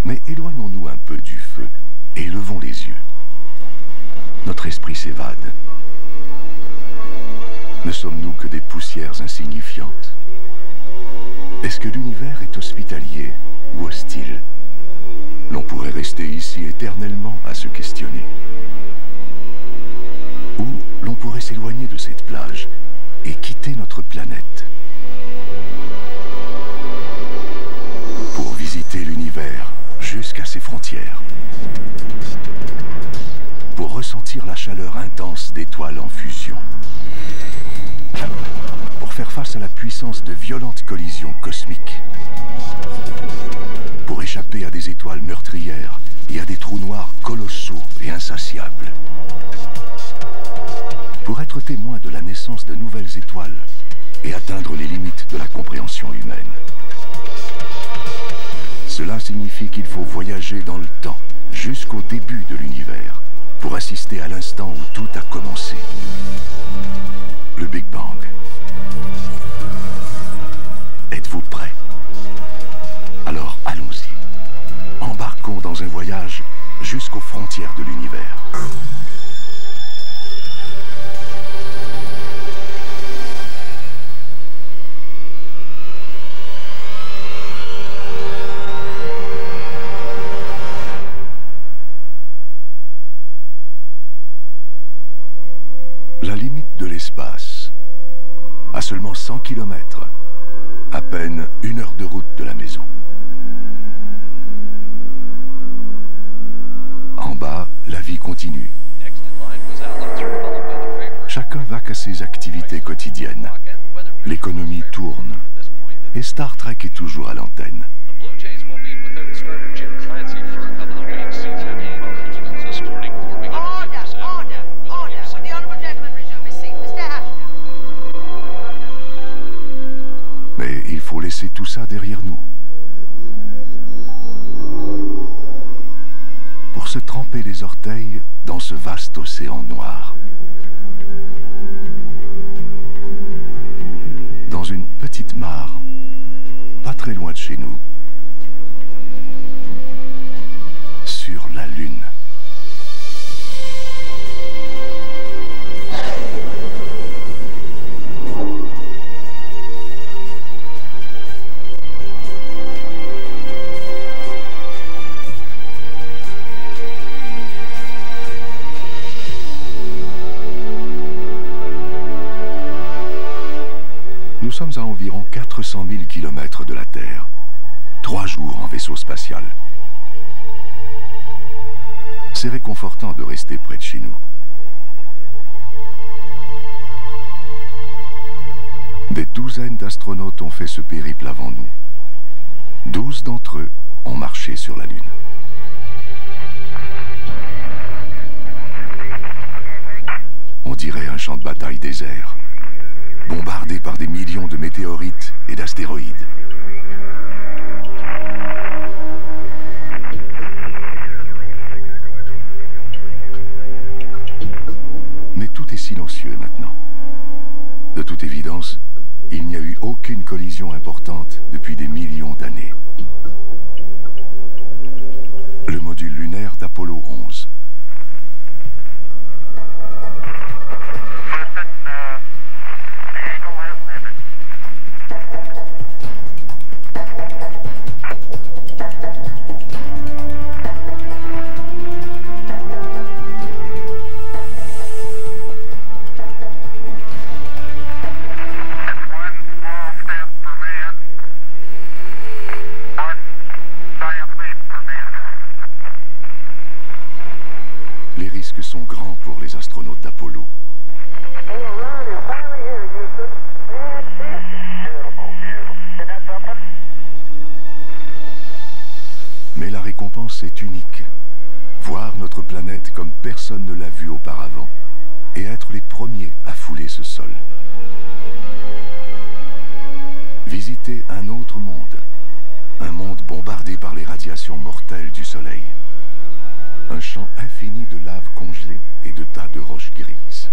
Mais éloignons-nous un peu du feu et levons les yeux. Notre esprit s'évade. Ne sommes-nous que des poussières insignifiantes? Est-ce que l'univers est hospitalier ou hostile? L'on pourrait rester ici éternellement à se questionner. Ou l'on pourrait s'éloigner de cette plage et quitter notre planète pour visiter l'univers jusqu'à ses frontières, pour ressentir la chaleur intense d'étoiles en fusion, pour faire face à la puissance de violentes collisions cosmiques, pour échapper à des étoiles meurtrières et à des trous noirs colossaux et insatiables, pour être témoin de la naissance de nouvelles étoiles et atteindre les limites de la compréhension humaine. Cela signifie qu'il faut voyager dans le temps, jusqu'au début de l'univers, pour assister à l'instant où tout a commencé. Le Big Bang. Êtes-vous prêts? Alors allons-y. Embarquons dans un voyage jusqu'aux frontières de l'univers. La limite de l'espace, à seulement 100 km, à peine 1 heure de route de la maison. En bas, la vie continue. Chacun vaque à ses activités quotidiennes. L'économie tourne. Et Star Trek est toujours à l'antenne. Mais il faut laisser tout ça derrière nous. Pour se tremper les orteils dans ce vaste océan noir. Dans une petite mare, pas très loin de chez nous. Sur la Lune. Nous sommes à environ 400 000 km de la Terre. 3 jours en vaisseau spatial. C'est réconfortant de rester près de chez nous. Des douzaines d'astronautes ont fait ce périple avant nous. 12 d'entre eux ont marché sur la Lune. On dirait un champ de bataille désert, bombardé par des millions de météorites et d'astéroïdes. Mais tout est silencieux maintenant. De toute évidence, il n'y a eu aucune collision importante depuis des millions d'années. Le module lunaire d'Apollo 11. Les risques sont grands pour les astronautes d'Apollo. Mais la récompense est unique. Voir notre planète comme personne ne l'a vue auparavant et être les premiers à fouler ce sol. Visiter un autre monde. Un monde bombardé par les radiations mortelles du Soleil. Un champ infini de lave congelée et de tas de roches grises.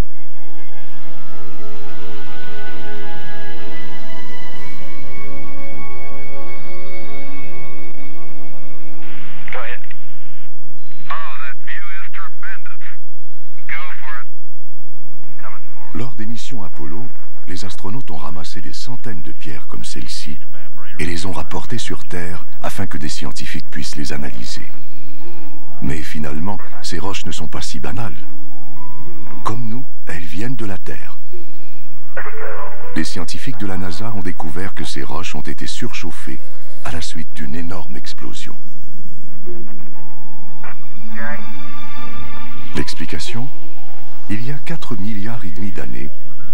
mission Apollo, les astronautes ont ramassé des centaines de pierres comme celle-ci et les ont rapportées sur Terre afin que des scientifiques puissent les analyser. Mais finalement, ces roches ne sont pas si banales. Comme nous, elles viennent de la Terre. Les scientifiques de la NASA ont découvert que ces roches ont été surchauffées à la suite d'une énorme explosion. L'explication? Il y a 4,5 milliards d'années,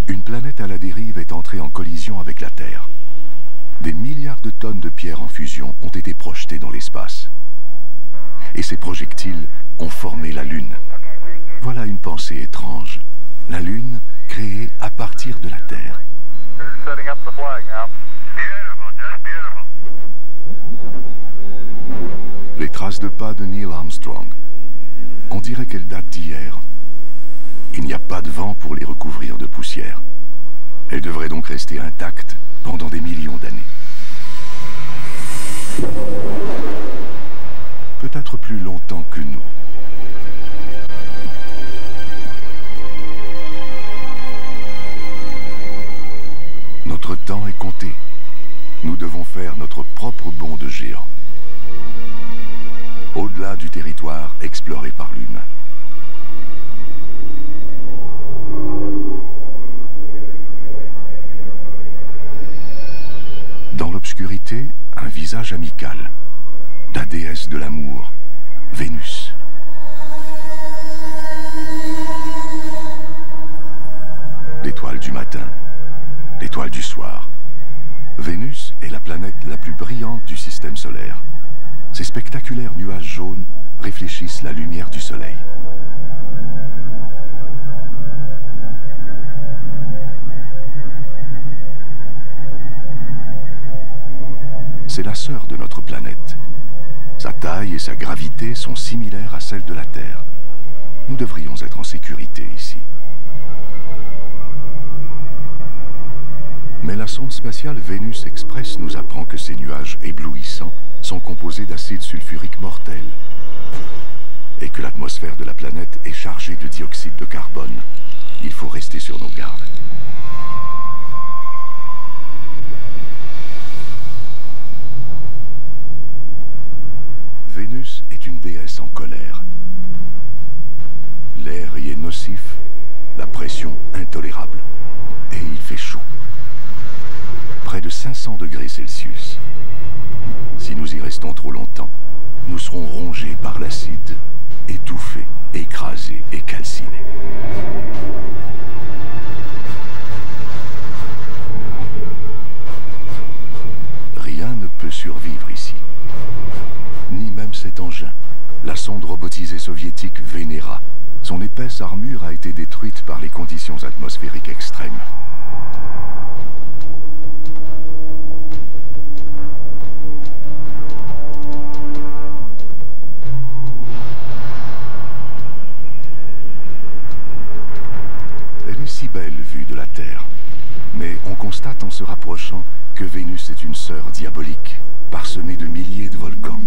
une planète à la dérive est entrée en collision avec la Terre. Des milliards de tonnes de pierres en fusion ont été projetées dans l'espace. Et ces projectiles ont formé la Lune. Voilà une pensée étrange. La Lune créée à partir de la Terre. Les traces de pas de Neil Armstrong. On dirait qu'elles datent d'hier. Il n'y a pas de vent pour les recouvrir de poussière. Elles devraient donc rester intactes pendant des millions d'années. Peut-être plus longtemps que nous. Notre temps est compté. Nous devons faire notre propre bond de géant. Au-delà du territoire exploré par l'humain. Dans l'obscurité, un visage amical. La déesse de l'amour, Vénus. L'étoile du matin, l'étoile du soir. Vénus est la planète la plus brillante du système solaire. Ces spectaculaires nuages jaunes réfléchissent la lumière du soleil. C'est la sœur de notre planète. Sa taille et sa gravité sont similaires à celles de la Terre. Nous devrions être en sécurité ici. Mais la sonde spatiale Vénus Express nous apprend que ces nuages éblouissants sont composés d'acide sulfurique mortel et que l'atmosphère de la planète est chargée de dioxyde de carbone. Il faut rester sur nos gardes. Vénus est une déesse en colère. L'air y est nocif, la pression intolérable et il fait chaud. Près de 500 degrés Celsius. Si nous y restons trop longtemps, nous serons rongés par l'acide, étouffés, écrasés et calcinés. Rien ne peut survivre ici. Ni même cet engin, la sonde robotisée soviétique Venera. Son épaisse armure a été détruite par les conditions atmosphériques extrêmes. Si belle vue de la Terre. Mais on constate en se rapprochant que Vénus est une sœur diabolique, parsemée de milliers de volcans.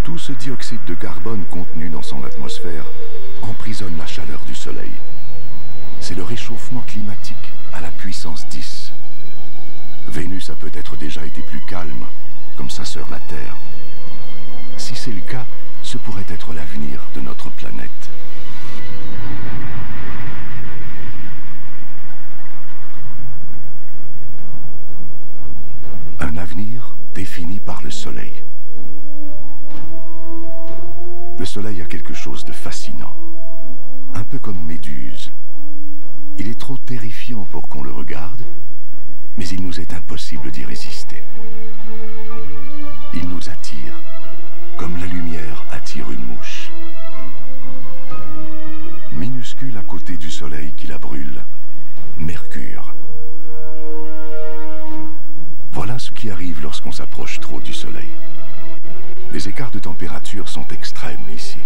Tout ce dioxyde de carbone contenu dans son atmosphère emprisonne la chaleur du Soleil. C'est le réchauffement climatique à la puissance 10. Vénus a peut-être déjà été plus calme, comme sa sœur la Terre. Si c'est le cas, ce pourrait être l'avenir de notre planète. Un avenir défini par le Soleil. Le Soleil a quelque chose de fascinant, un peu comme Méduse. Il est trop terrifiant pour qu'on le regarde, mais il nous est impossible d'y résister. Il nous attire, comme la lumière attire une mouche. Minuscule à côté du Soleil qui la brûle, Mercure. Voilà ce qui arrive lorsqu'on s'approche trop du Soleil. Les écarts de température sont extrêmes ici.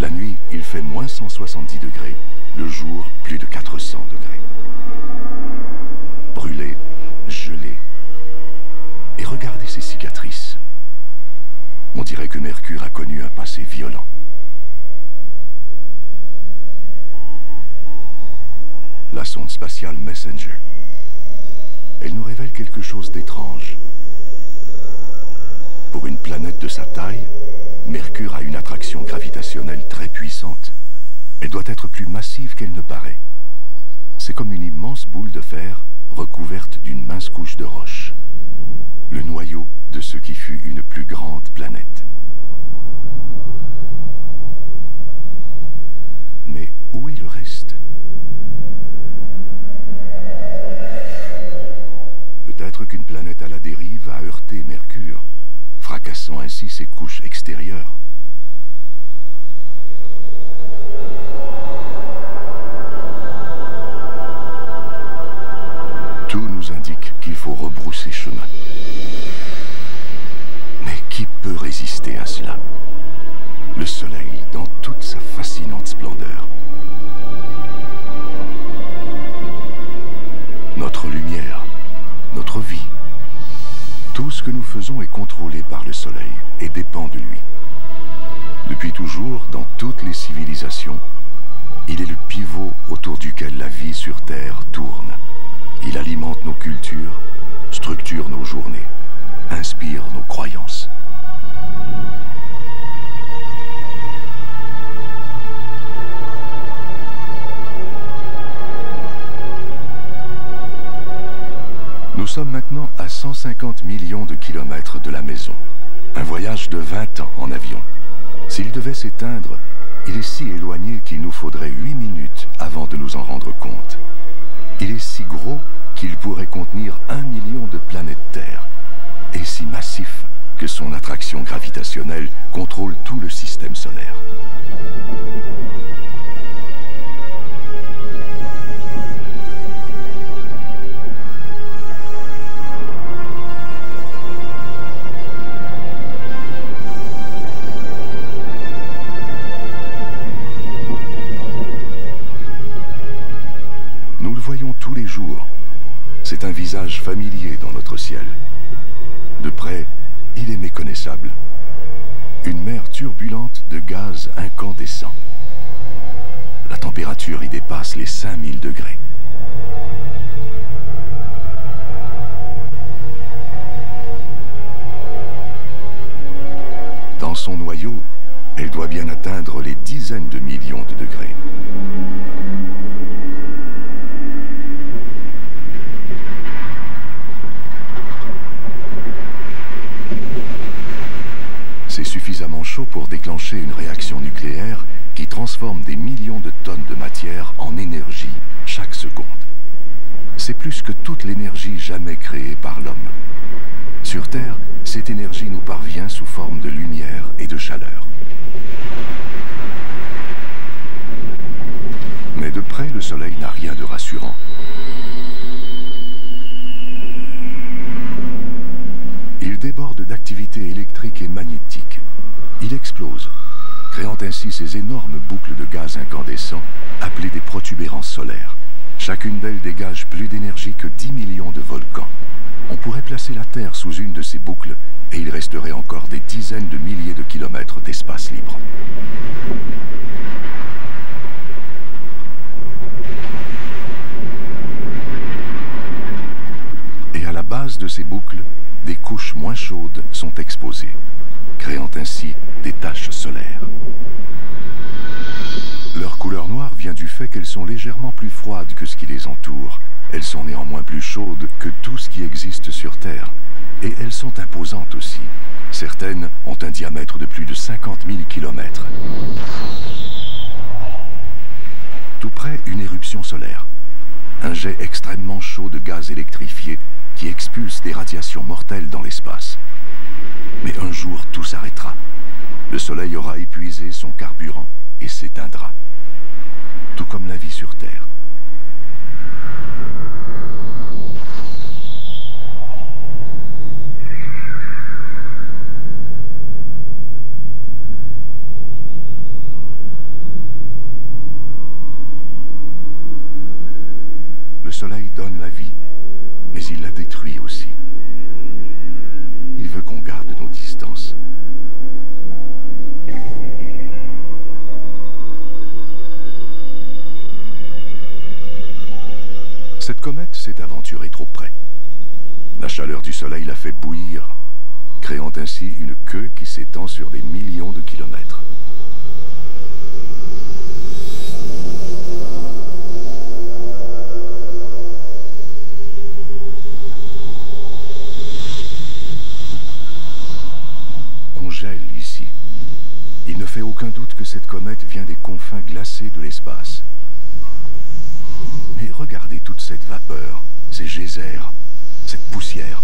La nuit, il fait moins 170 degrés, le jour, plus de 400 degrés. Brûlé, gelé. Et regardez ces cicatrices. On dirait que Mercure a connu un passé violent. La sonde spatiale Messenger. Elle nous révèle quelque chose d'étrange. Pour une planète de sa taille, Mercure a une attraction gravitationnelle très puissante. Elle doit être plus massive qu'elle ne paraît. C'est comme une immense boule de fer recouverte d'une mince couche de roche. Le noyau de ce qui fut une plus grande planète. Mais où est le reste? Peut-être qu'une planète à la dérive a heurté Mercure, fracassant ainsi ses couches extérieures. Tout nous indique qu'il faut rebrousser chemin. Mais qui peut résister à cela? Le soleil dans toute sa fascinante splendeur. Notre lumière, notre vie. Tout ce que nous faisons est contrôlé par le soleil et dépend de lui. Depuis toujours, dans toutes les civilisations, il est le pivot autour duquel la vie sur Terre tourne. Il alimente nos cultures, structure nos journées, inspire nos croyances. Nous sommes maintenant à 150 millions de kilomètres de la maison. Un voyage de 20 ans en avion. S'il devait s'éteindre, il est si éloigné qu'il nous faudrait 8 minutes avant de nous en rendre compte. Il est si gros qu'il pourrait contenir 1 million de planètes Terre, et si massif que son attraction gravitationnelle contrôle tout le système solaire. Nous le voyons tous les jours. C'est un visage familier dans notre ciel. De près, il est méconnaissable. Une mer turbulente de gaz incandescent. La température y dépasse les 5000 degrés. Dans son noyau, elle doit bien atteindre les dizaines de millions de degrés. C'est suffisamment chaud pour déclencher une réaction nucléaire qui transforme des millions de tonnes de matière en énergie chaque seconde. C'est plus que toute l'énergie jamais créée par l'homme. Sur Terre, cette énergie nous parvient sous forme de lumière et de chaleur. Mais de près, le Soleil n'a rien de rassurant. Il déborde d'activité électrique et magnétique. Il explose, créant ainsi ces énormes boucles de gaz incandescents appelées des protubérances solaires. Chacune d'elles dégage plus d'énergie que 10 millions de volcans. On pourrait placer la Terre sous une de ces boucles et il resterait encore des dizaines de milliers de kilomètres d'espace libre. Et à la base de ces boucles, des couches moins chaudes sont exposées, créant ainsi des taches solaires. Leur couleur noire vient du fait qu'elles sont légèrement plus froides que ce qui les entoure. Elles sont néanmoins plus chaudes que tout ce qui existe sur Terre. Et elles sont imposantes aussi. Certaines ont un diamètre de plus de 50 000 kilomètres. Tout près, une éruption solaire. Un jet extrêmement chaud de gaz électrifié qui expulse des radiations mortelles dans l'espace. Mais un jour, tout s'arrêtera. Le Soleil aura épuisé son carburant et s'éteindra. Tout comme la vie sur Terre. Soleil donne la vie, mais il la détruit aussi. Il veut qu'on garde nos distances. Cette comète s'est aventurée trop près. La chaleur du Soleil l'a fait bouillir, créant ainsi une queue qui s'étend sur des millions de kilomètres. On gèle ici. Il ne fait aucun doute que cette comète vient des confins glacés de l'espace. Mais regardez toute cette vapeur, ces geysers, cette poussière.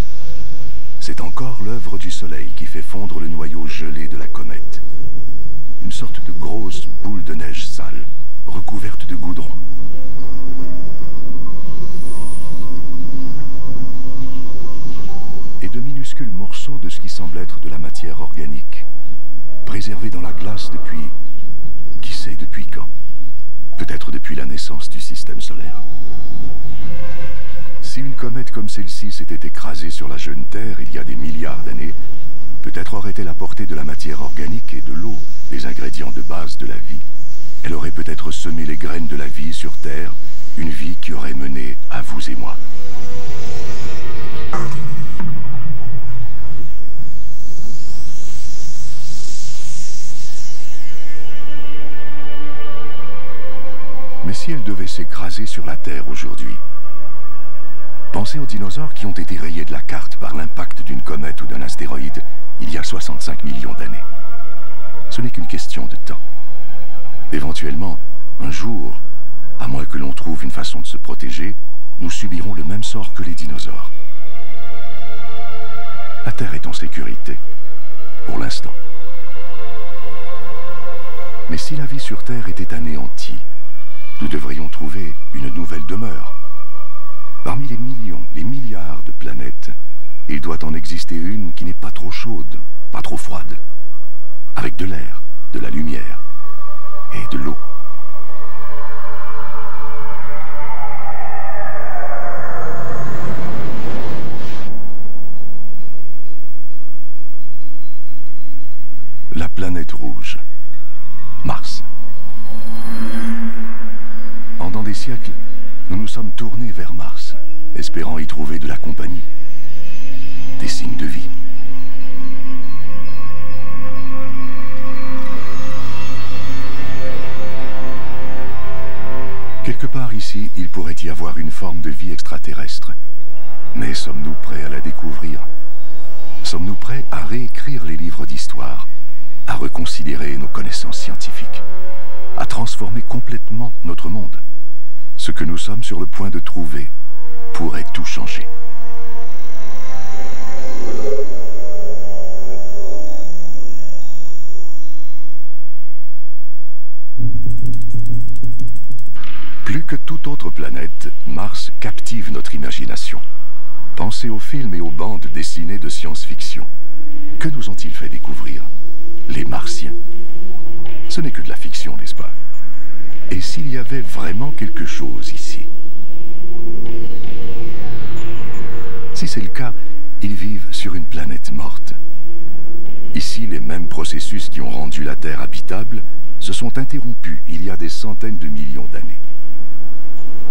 C'est encore l'œuvre du Soleil qui fait fondre le noyau gelé de la comète. Une sorte de grosse boule de neige sale, recouverte de goudron. Et de minuscules morceaux de ce qui semble être de la matière organique, préservée dans la glace depuis... qui sait depuis quand? Peut-être depuis la naissance du système solaire. Si une comète comme celle-ci s'était écrasée sur la jeune Terre il y a des milliards d'années, peut-être aurait-elle apporté de la matière organique et de l'eau, les ingrédients de base de la vie. Elle aurait peut-être semé les graines de la vie sur Terre, une vie qui aurait mené à vous et moi. Mais si elle devait s'écraser sur la Terre aujourd'hui, pensez aux dinosaures qui ont été rayés de la carte par l'impact d'une comète ou d'un astéroïde il y a 65 millions d'années. Ce n'est qu'une question de temps. Éventuellement, un jour, à moins que l'on trouve une façon de se protéger, nous subirons le même sort que les dinosaures. La Terre est en sécurité, pour l'instant. Mais si la vie sur Terre était anéantie, nous devrions trouver une nouvelle demeure. Parmi les millions, les milliards de planètes, il doit en exister une qui n'est pas trop chaude, pas trop froide, avec de l'air, de la lumière et de l'eau. La planète rouge, Mars. Pendant des siècles, nous nous sommes tournés vers Mars, espérant y trouver de la compagnie, des signes de vie. Quelque part ici, il pourrait y avoir une forme de vie extraterrestre. Mais sommes-nous prêts à la découvrir? Sommes-nous prêts à réécrire les livres d'histoire, à reconsidérer nos connaissances scientifiques, à transformer complètement notre monde? Ce que nous sommes sur le point de trouver pourrait tout changer. Plus que toute autre planète, Mars captive notre imagination. Pensez aux films et aux bandes dessinées de science-fiction. Que nous ont-ils fait découvrir? Les Martiens. Ce n'est que de la fiction, n'est-ce pas? Et s'il y avait vraiment quelque chose ici? Si c'est le cas, ils vivent sur une planète morte. Ici, les mêmes processus qui ont rendu la Terre habitable se sont interrompus il y a des centaines de millions d'années.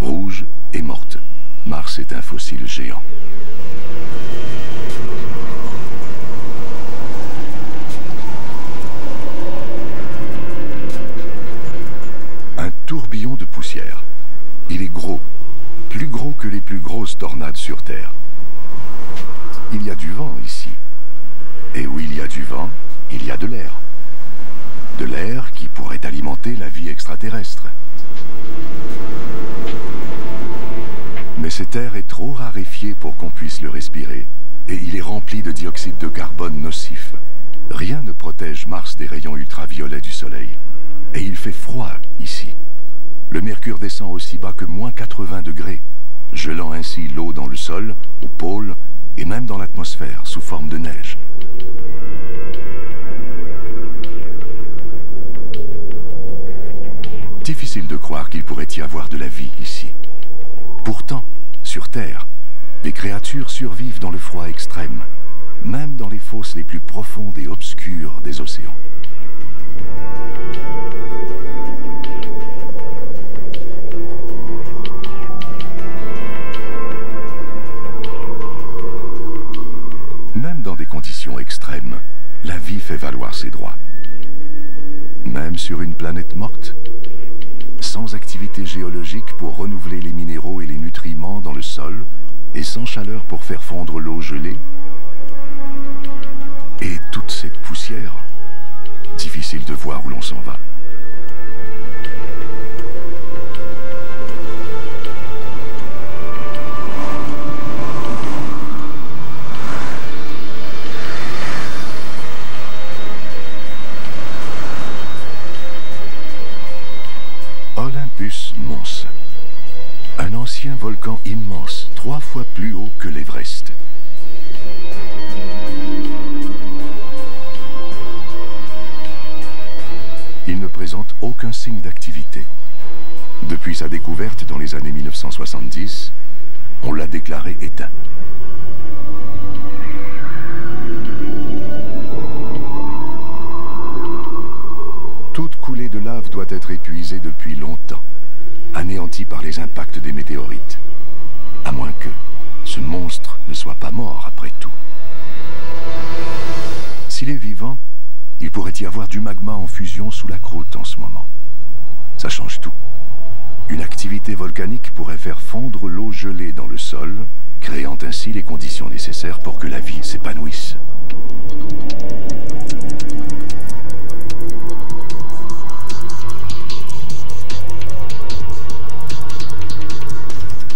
Rouge et morte, Mars est un fossile géant. Un tourbillon de poussière. Il est gros, plus gros que les plus grosses tornades sur Terre. Il y a du vent ici. Et où il y a du vent, il y a de l'air. De l'air qui pourrait alimenter la vie extraterrestre. Mais cet air est trop raréfié pour qu'on puisse le respirer, et il est rempli de dioxyde de carbone nocif. Rien ne protège Mars des rayons ultraviolets du Soleil. Et il fait froid ici. Le mercure descend aussi bas que -80 degrés, gelant ainsi l'eau dans le sol, au pôle, et même dans l'atmosphère sous forme de neige. Difficile de croire qu'il pourrait y avoir de la vie ici. Pourtant, sur Terre, des créatures survivent dans le froid extrême, même dans les fosses les plus profondes et obscures des océans. Même dans des conditions extrêmes, la vie fait valoir ses droits. Même sur une planète morte, sans activité géologique pour renouveler les minéraux et les nutriments dans le sol, et sans chaleur pour faire fondre l'eau gelée. Et toute cette poussière, difficile de voir où l'on s'en va. Olympus Mons, un ancien volcan immense, 3 fois plus haut que l'Everest. Il ne présente aucun signe d'activité. Depuis sa découverte dans les années 1970, on l'a déclaré éteint. Toute coulée de lave doit être épuisée depuis longtemps, anéantie par les impacts des météorites. À moins que ce monstre ne soit pas mort après tout. S'il est vivant, il pourrait y avoir du magma en fusion sous la croûte en ce moment. Ça change tout. Une activité volcanique pourrait faire fondre l'eau gelée dans le sol, créant ainsi les conditions nécessaires pour que la vie s'épanouisse.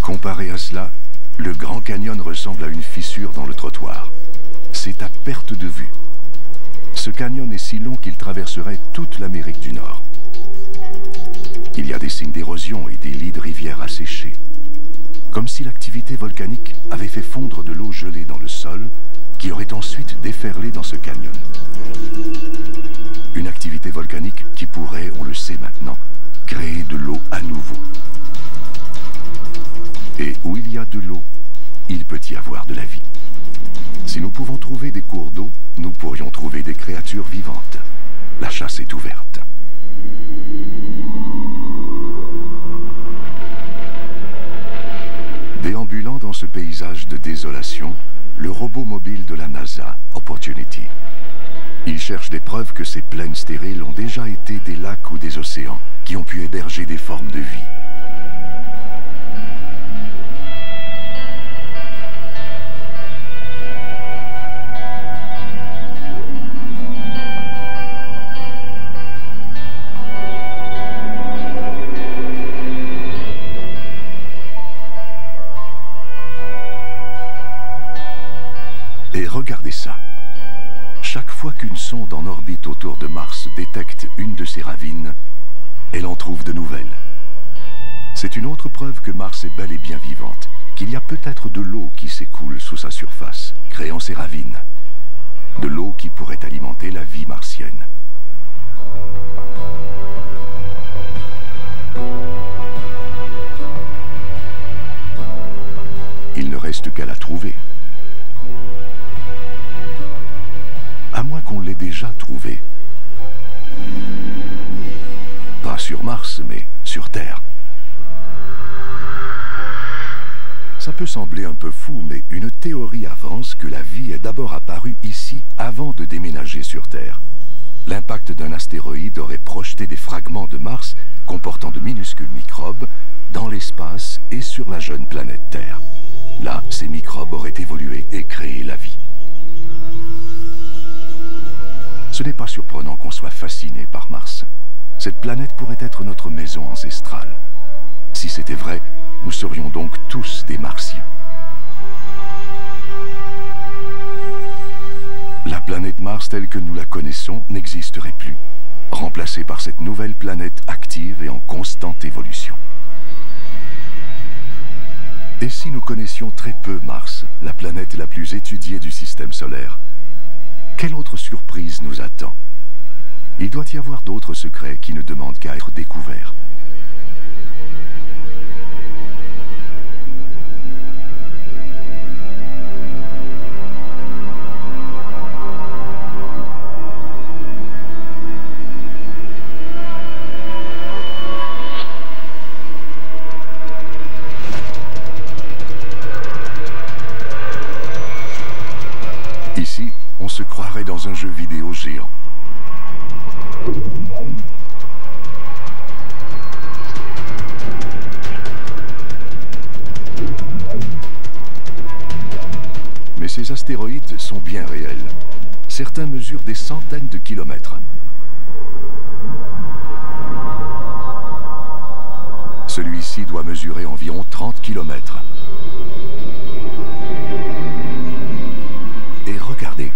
Comparé à cela, le Grand Canyon ressemble à une fissure dans le trottoir. C'est à perte de vue. Ce canyon est si long qu'il traverserait toute l'Amérique du Nord. Il y a des signes d'érosion et des lits de rivières asséchés. Comme si l'activité volcanique avait fait fondre de l'eau gelée dans le sol, qui aurait ensuite déferlé dans ce canyon. Une activité volcanique qui pourrait, on le sait maintenant, créer de l'eau à nouveau. Et où il y a de l'eau, il peut y avoir de la vie. Si nous pouvons trouver des cours d'eau, nous pourrions trouver des créatures vivantes. La chasse est ouverte. Déambulant dans ce paysage de désolation, le robot mobile de la NASA, Opportunity. Il cherche des preuves que ces plaines stériles ont déjà été des lacs ou des océans qui ont pu héberger des formes de vie. Et regardez ça. Chaque fois qu'une sonde en orbite autour de Mars détecte une de ces ravines, elle en trouve de nouvelles. C'est une autre preuve que Mars est bel et bien vivante, qu'il y a peut-être de l'eau qui s'écoule sous sa surface, créant ces ravines. De l'eau qui pourrait alimenter la vie martienne. Il ne reste qu'à la trouver. À moins qu'on l'ait déjà trouvé. Pas sur Mars, mais sur Terre. Ça peut sembler un peu fou, mais une théorie avance que la vie est d'abord apparue ici avant de déménager sur Terre. L'impact d'un astéroïde aurait projeté des fragments de Mars comportant de minuscules microbes dans l'espace et sur la jeune planète Terre. Là, ces microbes auraient évolué et créé la vie. Ce n'est pas surprenant qu'on soit fasciné par Mars. Cette planète pourrait être notre maison ancestrale. Si c'était vrai, nous serions donc tous des Martiens. La planète Mars telle que nous la connaissons n'existerait plus, remplacée par cette nouvelle planète active et en constante évolution. Et si nous connaissions très peu Mars, la planète la plus étudiée du système solaire, quelle autre surprise nous attend? Il doit y avoir d'autres secrets qui ne demandent qu'à être découverts. dans un jeu vidéo géant. Mais ces astéroïdes sont bien réels. Certains mesurent des centaines de kilomètres. Celui-ci doit mesurer environ 30 kilomètres. Et regardez.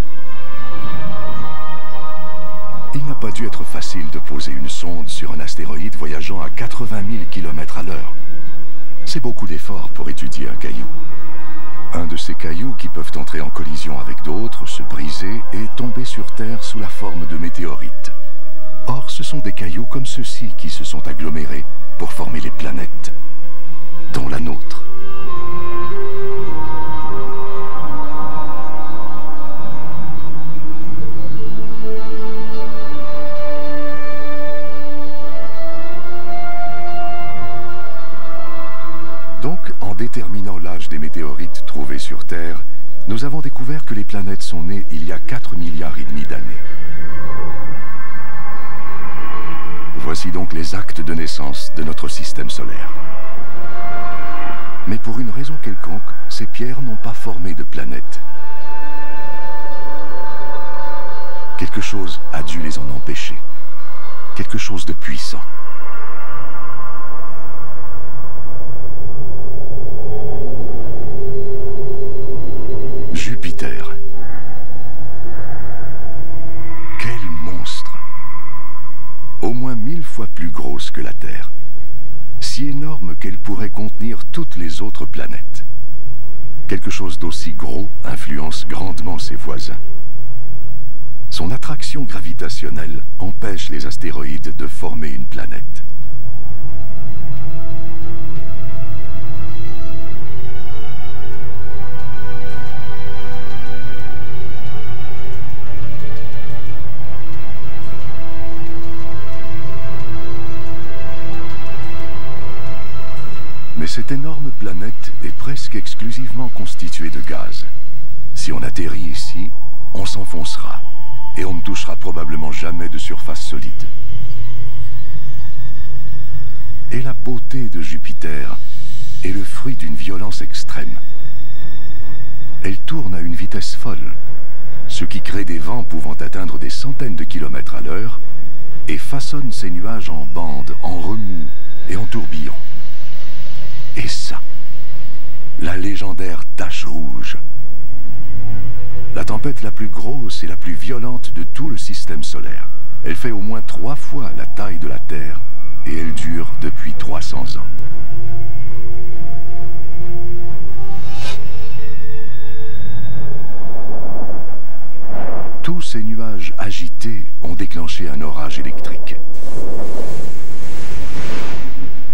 Il n'a pas dû être facile de poser une sonde sur un astéroïde voyageant à 80 000 km à l'heure. C'est beaucoup d'efforts pour étudier un caillou. Un de ces cailloux qui peuvent entrer en collision avec d'autres, se briser et tomber sur Terre sous la forme de météorites. Or, ce sont des cailloux comme ceux-ci qui se sont agglomérés pour former les planètes, dont la nôtre. Donc, en déterminant l'âge des météorites trouvés sur Terre, nous avons découvert que les planètes sont nées il y a 4,5 milliards d'années. Voici donc les actes de naissance de notre système solaire. Mais pour une raison quelconque, ces pierres n'ont pas formé de planète. Quelque chose a dû les en empêcher. Quelque chose de puissant. Jupiter. Quel monstre! Au moins 1000 fois plus grosse que la Terre. Si énorme qu'elle pourrait contenir toutes les autres planètes. Quelque chose d'aussi gros influence grandement ses voisins. Son attraction gravitationnelle empêche les astéroïdes de former une planète. Mais cette énorme planète est presque exclusivement constituée de gaz. Si on atterrit ici, on s'enfoncera et on ne touchera probablement jamais de surface solide. Et la beauté de Jupiter est le fruit d'une violence extrême. Elle tourne à une vitesse folle, ce qui crée des vents pouvant atteindre des centaines de kilomètres à l'heure et façonne ces nuages en bandes, en remous et en tourbillons. Et ça, la légendaire tache rouge. La tempête la plus grosse et la plus violente de tout le système solaire. Elle fait au moins 3 fois la taille de la Terre et elle dure depuis 300 ans. Tous ces nuages agités ont déclenché un orage électrique.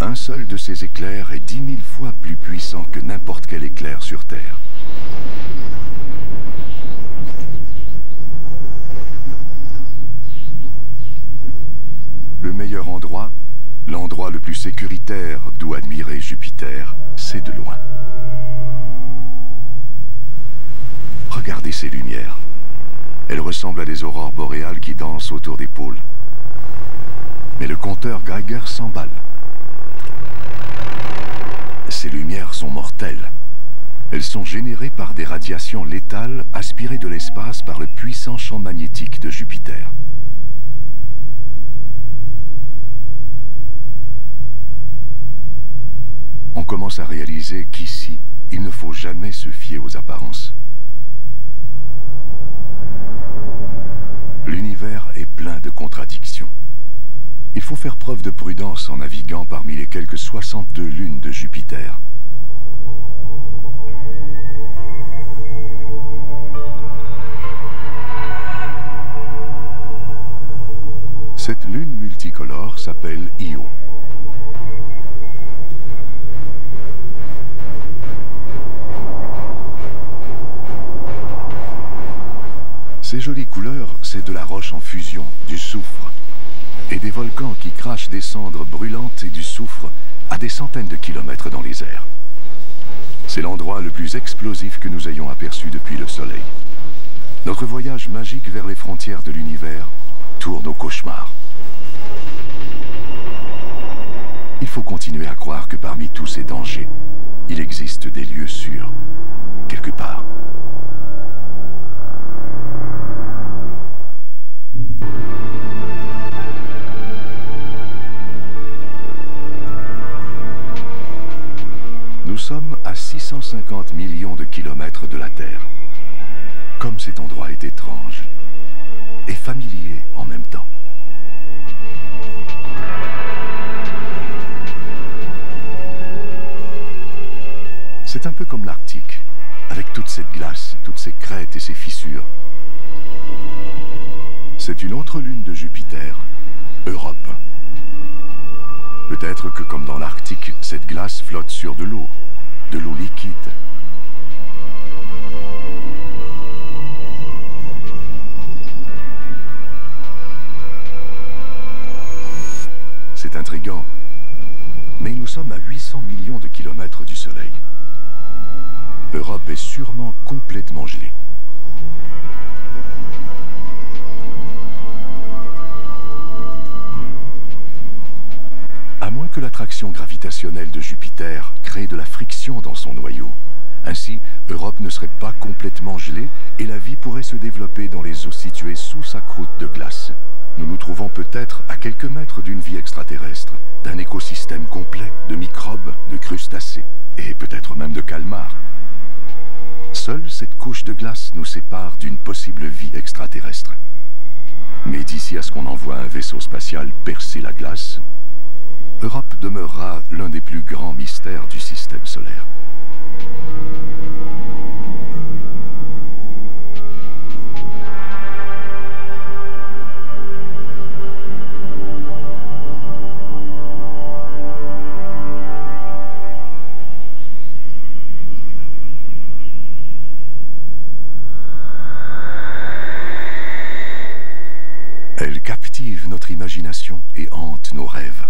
Un seul de ces éclairs est 10 000 fois plus puissant que n'importe quel éclair sur Terre. Le meilleur endroit, l'endroit le plus sécuritaire d'où admirer Jupiter, c'est de loin. Regardez ces lumières. Elles ressemblent à des aurores boréales qui dansent autour des pôles. Mais le compteur Geiger s'emballe. Ces lumières sont mortelles. Elles sont générées par des radiations létales aspirées de l'espace par le puissant champ magnétique de Jupiter. On commence à réaliser qu'ici, il ne faut jamais se fier aux apparences. L'univers est plein de contradictions. Il faut faire preuve de prudence en naviguant parmi les quelques 62 lunes de Jupiter. Cette lune multicolore s'appelle Io. Ces jolies couleurs, c'est de la roche en fusion, du soufre, et des volcans qui crachent des cendres brûlantes et du soufre à des centaines de kilomètres dans les airs. C'est l'endroit le plus explosif que nous ayons aperçu depuis le Soleil. Notre voyage magique vers les frontières de l'univers tourne au cauchemar. Il faut continuer à croire que parmi tous ces dangers, il existe des lieux sûrs, quelque part. Nous sommes à 650 millions de kilomètres de la Terre. Comme cet endroit est étrange et familier en même temps. C'est un peu comme l'Arctique, avec toute cette glace, toutes ces crêtes et ces fissures. C'est une autre lune de Jupiter, Europe. Peut-être que comme dans l'Arctique, cette glace flotte sur de l'eau liquide. C'est intriguant, mais nous sommes à 800 millions de kilomètres du Soleil. Europe est sûrement complètement gelée. À moins que l'attraction gravitationnelle de Jupiter crée de la friction dans son noyau. Ainsi, Europe ne serait pas complètement gelée et la vie pourrait se développer dans les eaux situées sous sa croûte de glace. Nous nous trouvons peut-être à quelques mètres d'une vie extraterrestre, d'un écosystème complet de microbes, de crustacés et peut-être même de calmars. Seule cette couche de glace nous sépare d'une possible vie extraterrestre. Mais d'ici à ce qu'on envoie un vaisseau spatial percer la glace, Europe demeurera l'un des plus grands mystères du système solaire. Elle captive notre imagination et hante nos rêves.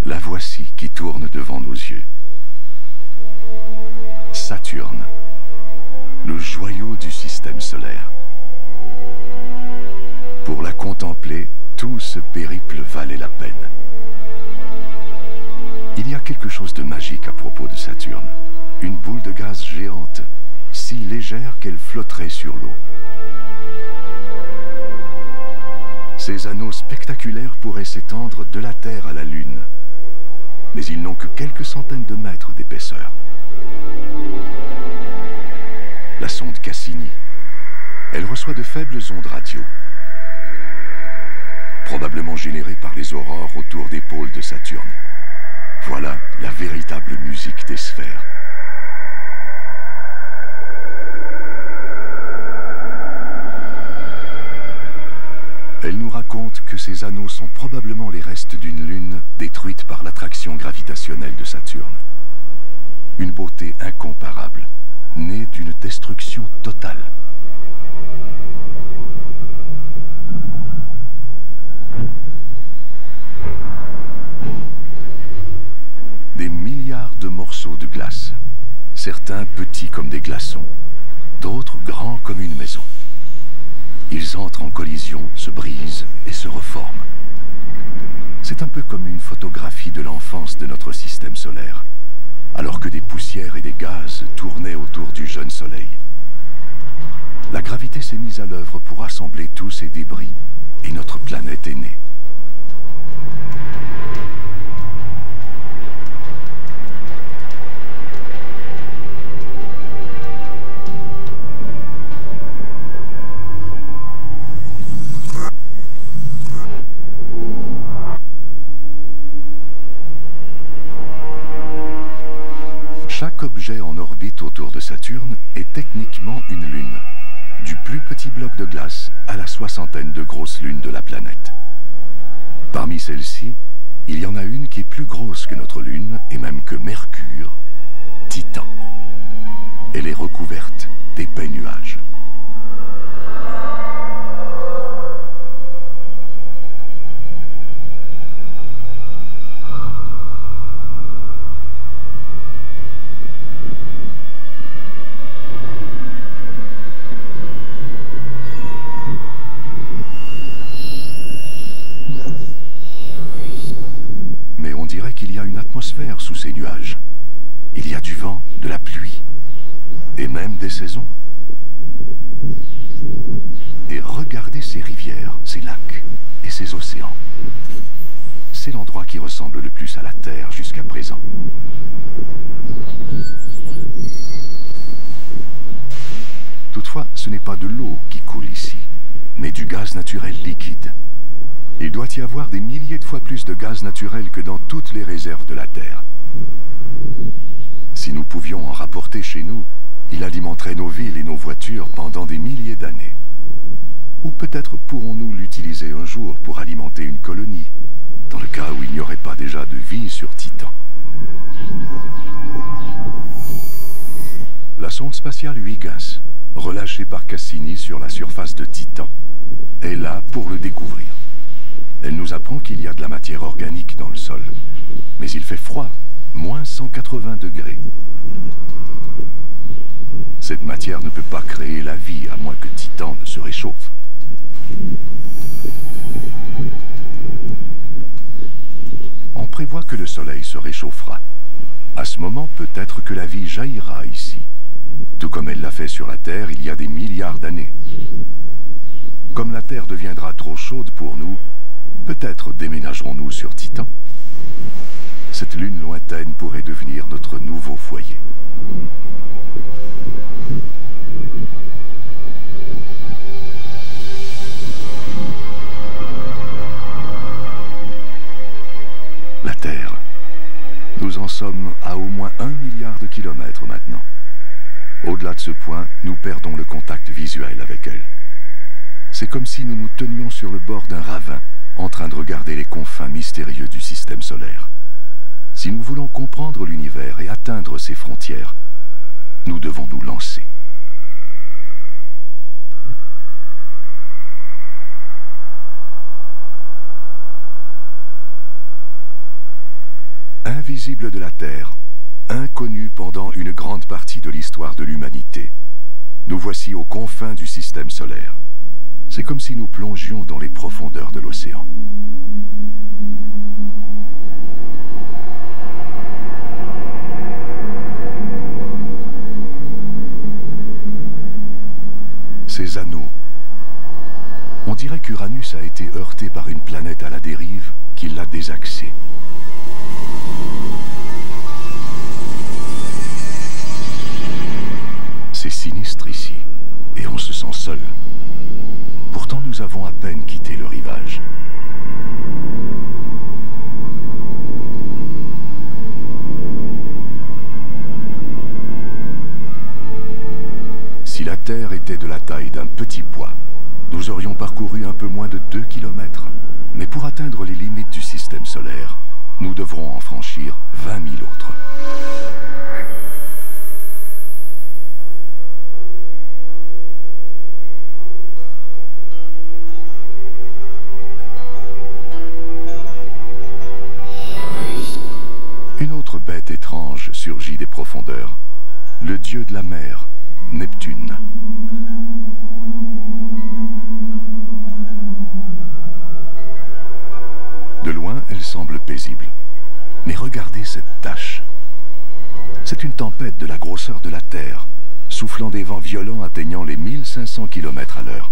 La voici qui tourne devant nos yeux. Saturne, le joyau du système solaire. Pour la contempler, tout ce périple valait la peine. Il y a quelque chose de magique à propos de Saturne. Une boule de gaz géante, si légère qu'elle flotterait sur l'eau. Ces anneaux spectaculaires pourraient s'étendre de la Terre à la Lune. Mais ils n'ont que quelques centaines de mètres d'épaisseur. La sonde Cassini, elle reçoit de faibles ondes radio, probablement générées par les aurores autour des pôles de Saturne. Voilà la véritable musique des sphères. Elle nous raconte que ces anneaux sont probablement les restes d'une lune détruite par l'attraction gravitationnelle de Saturne. Une beauté incomparable, née d'une destruction totale. Des milliards de morceaux de glace, certains petits comme des glaçons, d'autres grands comme une maison. Ils entrent en collision, se brisent et se reforment. C'est un peu comme une photographie de l'enfance de notre système solaire, alors que des poussières et des gaz tournaient autour du jeune soleil. La gravité s'est mise à l'œuvre pour rassembler tous ces débris et notre planète est née. Chaque objet en orbite autour de Saturne est techniquement une lune, du plus petit bloc de glace à la soixantaine de grosses lunes de la planète. Parmi celles-ci, il y en a une qui est plus grosse que notre lune et même que Mercure, Titan. Elle est recouverte d'épais nuages. dirait qu'il y a une atmosphère sous ces nuages. Il y a du vent, de la pluie, et même des saisons. Et regardez ces rivières, ces lacs et ces océans. C'est l'endroit qui ressemble le plus à la Terre jusqu'à présent. Toutefois, ce n'est pas de l'eau qui coule ici, mais du gaz naturel liquide. Il doit y avoir des milliers de fois plus de gaz naturel que dans toutes les réserves de la Terre. Si nous pouvions en rapporter chez nous, il alimenterait nos villes et nos voitures pendant des milliers d'années. Ou peut-être pourrons-nous l'utiliser un jour pour alimenter une colonie, dans le cas où il n'y aurait pas déjà de vie sur Titan. La sonde spatiale Huygens, relâchée par Cassini sur la surface de Titan, est là pour le découvrir. Elle nous apprend qu'il y a de la matière organique dans le sol, mais il fait froid, moins 180 degrés. Cette matière ne peut pas créer la vie à moins que Titan ne se réchauffe. On prévoit que le Soleil se réchauffera. À ce moment, peut-être que la vie jaillira ici, tout comme elle l'a fait sur la Terre il y a des milliards d'années. Comme la Terre deviendra trop chaude pour nous, peut-être déménagerons-nous sur Titan. Cette lune lointaine pourrait devenir notre nouveau foyer. La Terre. Nous en sommes à au moins 1 milliard de kilomètres maintenant. Au-delà de ce point, nous perdons le contact visuel avec elle. C'est comme si nous nous tenions sur le bord d'un ravin, en train de regarder les confins mystérieux du système solaire. Si nous voulons comprendre l'univers et atteindre ses frontières, nous devons nous lancer. Invisible de la Terre, inconnu pendant une grande partie de l'histoire de l'humanité, nous voici aux confins du système solaire. C'est comme si nous plongions dans les profondeurs de l'océan. Ces anneaux. On dirait qu'Uranus a été heurté par une planète à la dérive qui l'a désaxé. C'est sinistre ici, et on se sent seul. Pourtant, nous avons à peine quitté le rivage. Si la Terre était de la taille d'un petit pois, nous aurions parcouru un peu moins de 2 kilomètres. Mais pour atteindre les limites du système solaire, nous devrons en franchir 20 000 autres. Une autre bête étrange surgit des profondeurs, le dieu de la mer, Neptune. De loin, elle semble paisible. Mais regardez cette tache. C'est une tempête de la grosseur de la Terre, soufflant des vents violents atteignant les 1500 km à l'heure.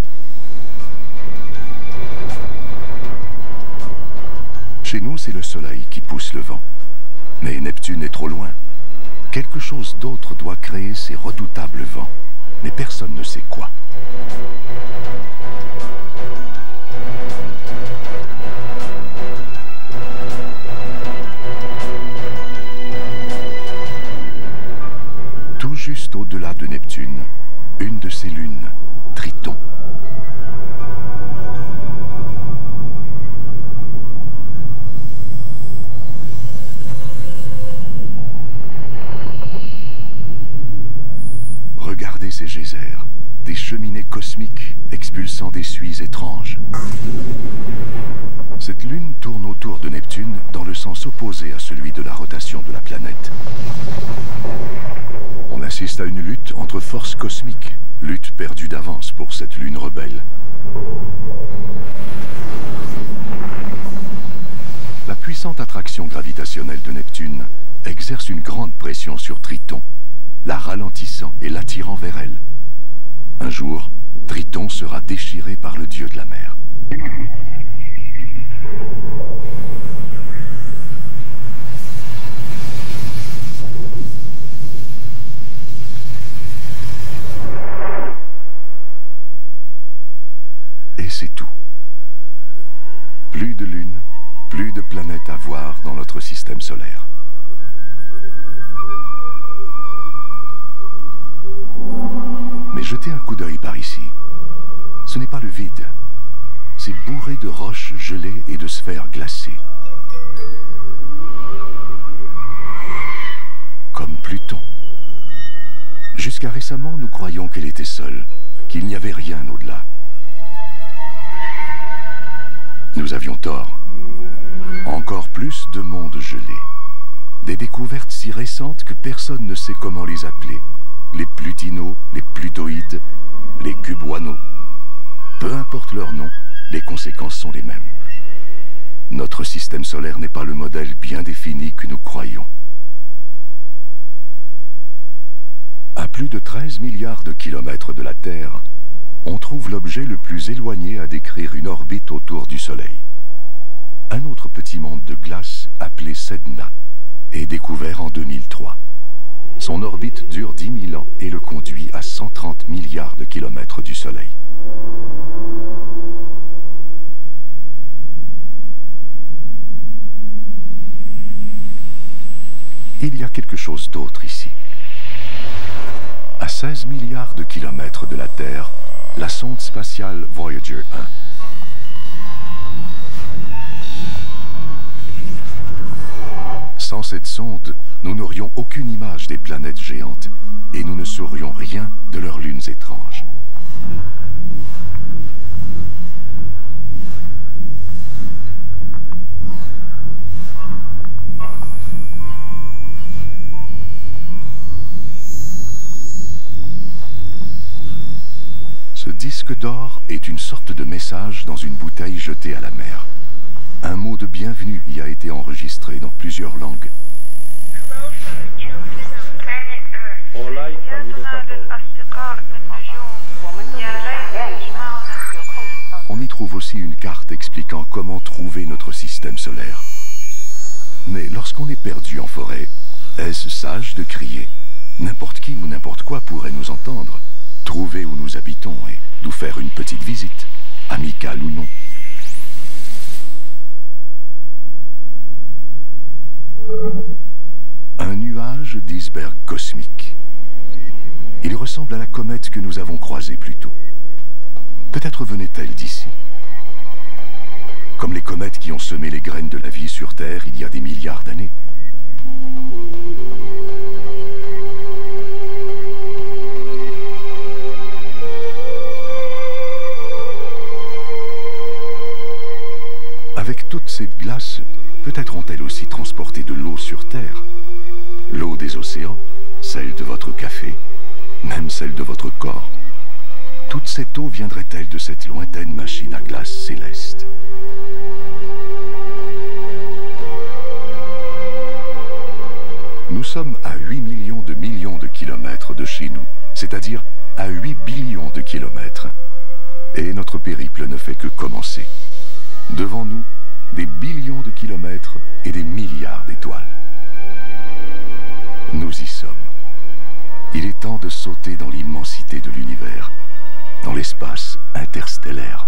Chez nous, c'est le Soleil qui pousse le vent. Mais Neptune est trop loin. Quelque chose d'autre doit créer ces redoutables vents, mais personne ne sait quoi. Tout juste au-delà de Neptune, une de ses lunes, Triton. Regardez ces geysers, des cheminées cosmiques expulsant des suies étranges. Cette lune tourne autour de Neptune dans le sens opposé à celui de la rotation de la planète. On assiste à une lutte entre forces cosmiques, lutte perdue d'avance pour cette lune rebelle. La puissance puissante attraction gravitationnelle de Neptune exerce une grande pression sur Triton, la ralentissant et l'attirant vers elle. Un jour, Triton sera déchiré par le dieu de la mer. Et c'est tout. Plus de lunes, plus de planètes à voir dans notre système solaire. Mais jetez un coup d'œil par ici. Ce n'est pas le vide. C'est bourré de roches gelées et de sphères glacées. Comme Pluton. Jusqu'à récemment, nous croyions qu'elle était seule, qu'il n'y avait rien au-delà. Nous avions tort. Encore plus de mondes gelés. Des découvertes si récentes que personne ne sait comment les appeler. Les plutinos, les plutoïdes, les cuboinos. Peu importe leur nom, les conséquences sont les mêmes. Notre système solaire n'est pas le modèle bien défini que nous croyons. À plus de 13 milliards de kilomètres de la Terre, on trouve l'objet le plus éloigné à décrire une orbite autour du Soleil. Un autre petit monde de glace appelé Sedna est découvert en 2003. Son orbite dure 10 000 ans et le conduit à 130 milliards de kilomètres du Soleil. Il y a quelque chose d'autre ici. À 16 milliards de kilomètres de la Terre, la sonde spatiale Voyager 1. Sans cette sonde, nous n'aurions aucune image des planètes géantes et nous ne saurions rien de leurs lunes étranges. Ce disque d'or est une sorte de message dans une bouteille jetée à la mer. Un mot de bienvenue y a été enregistré dans plusieurs langues. Hola y saludos a todos. On y trouve aussi une carte expliquant comment trouver notre système solaire. Mais lorsqu'on est perdu en forêt, est-ce sage de crier? N'importe qui ou n'importe quoi pourrait nous entendre, trouver où nous habitons et nous faire une petite visite, amicale ou non. Un nuage d'iceberg cosmique. Il ressemble à la comète que nous avons croisée plus tôt. Peut-être venait-elle d'ici. Comme les comètes qui ont semé les graines de la vie sur Terre il y a des milliards d'années. Avec toute cette glace, peut-être ont-elles aussi transporté de l'eau sur Terre. L'eau des océans, celle de votre café, même celle de votre corps. Toute cette eau viendrait-elle de cette lointaine machine à glace céleste? Nous sommes à 8 millions de kilomètres de chez nous, c'est-à-dire à 8 billions de kilomètres. Et notre périple ne fait que commencer. Devant nous, des billions de kilomètres et des milliards d'étoiles. Nous y sommes. Il est temps de sauter dans l'immensité de l'univers, dans l'espace interstellaire.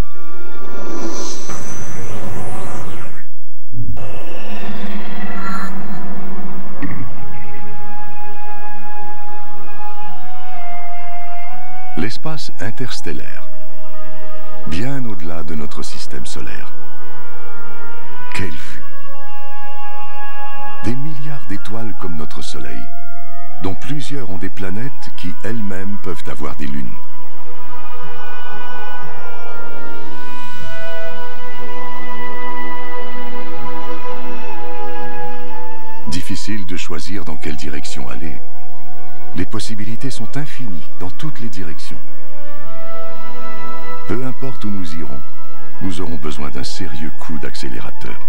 L'espace interstellaire, bien au-delà de notre système solaire. Quelle vue! Des milliards d'étoiles comme notre Soleil, dont plusieurs ont des planètes qui elles-mêmes peuvent avoir des lunes. Difficile de choisir dans quelle direction aller. Les possibilités sont infinies dans toutes les directions. Peu importe où nous irons, nous aurons besoin d'un sérieux coup d'accélérateur.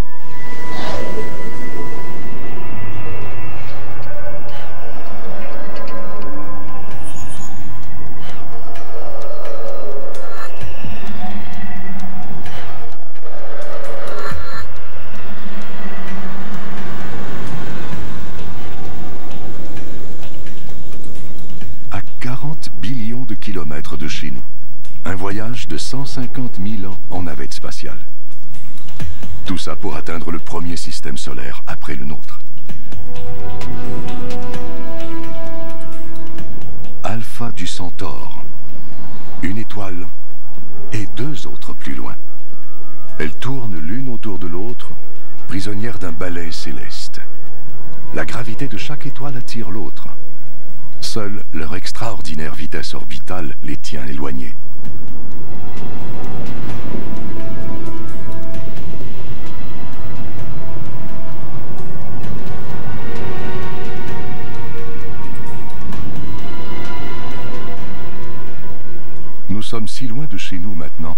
À 40 billions de kilomètres de chez nous, un voyage de 150 000 ans en navette spatiale. Tout ça pour atteindre le premier système solaire après le nôtre. Alpha du Centaure, une étoile et deux autres plus loin. Elles tournent l'une autour de l'autre, prisonnières d'un balai céleste. La gravité de chaque étoile attire l'autre. Seule leur extraordinaire vitesse orbitale les tient éloignés. Nous sommes si loin de chez nous maintenant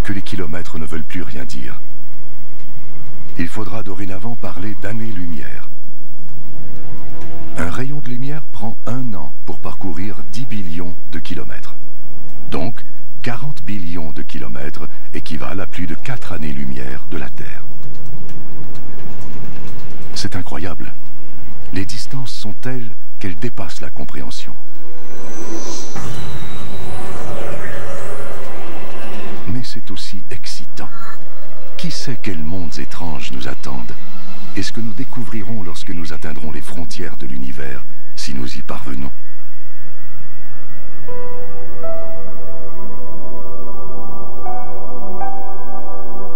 que les kilomètres ne veulent plus rien dire. Il faudra dorénavant parler d'années-lumière. Un rayon de lumière prend 1 an pour parcourir 10 billions de kilomètres. Donc, 40 billions de kilomètres équivalent à plus de 4 années-lumière de la Terre. C'est incroyable. Les distances sont telles qu'elles dépassent la compréhension. Mais c'est aussi excitant. Qui sait quels mondes étranges nous attendent? Et ce que nous découvrirons lorsque nous atteindrons les frontières de l'univers, si nous y parvenons.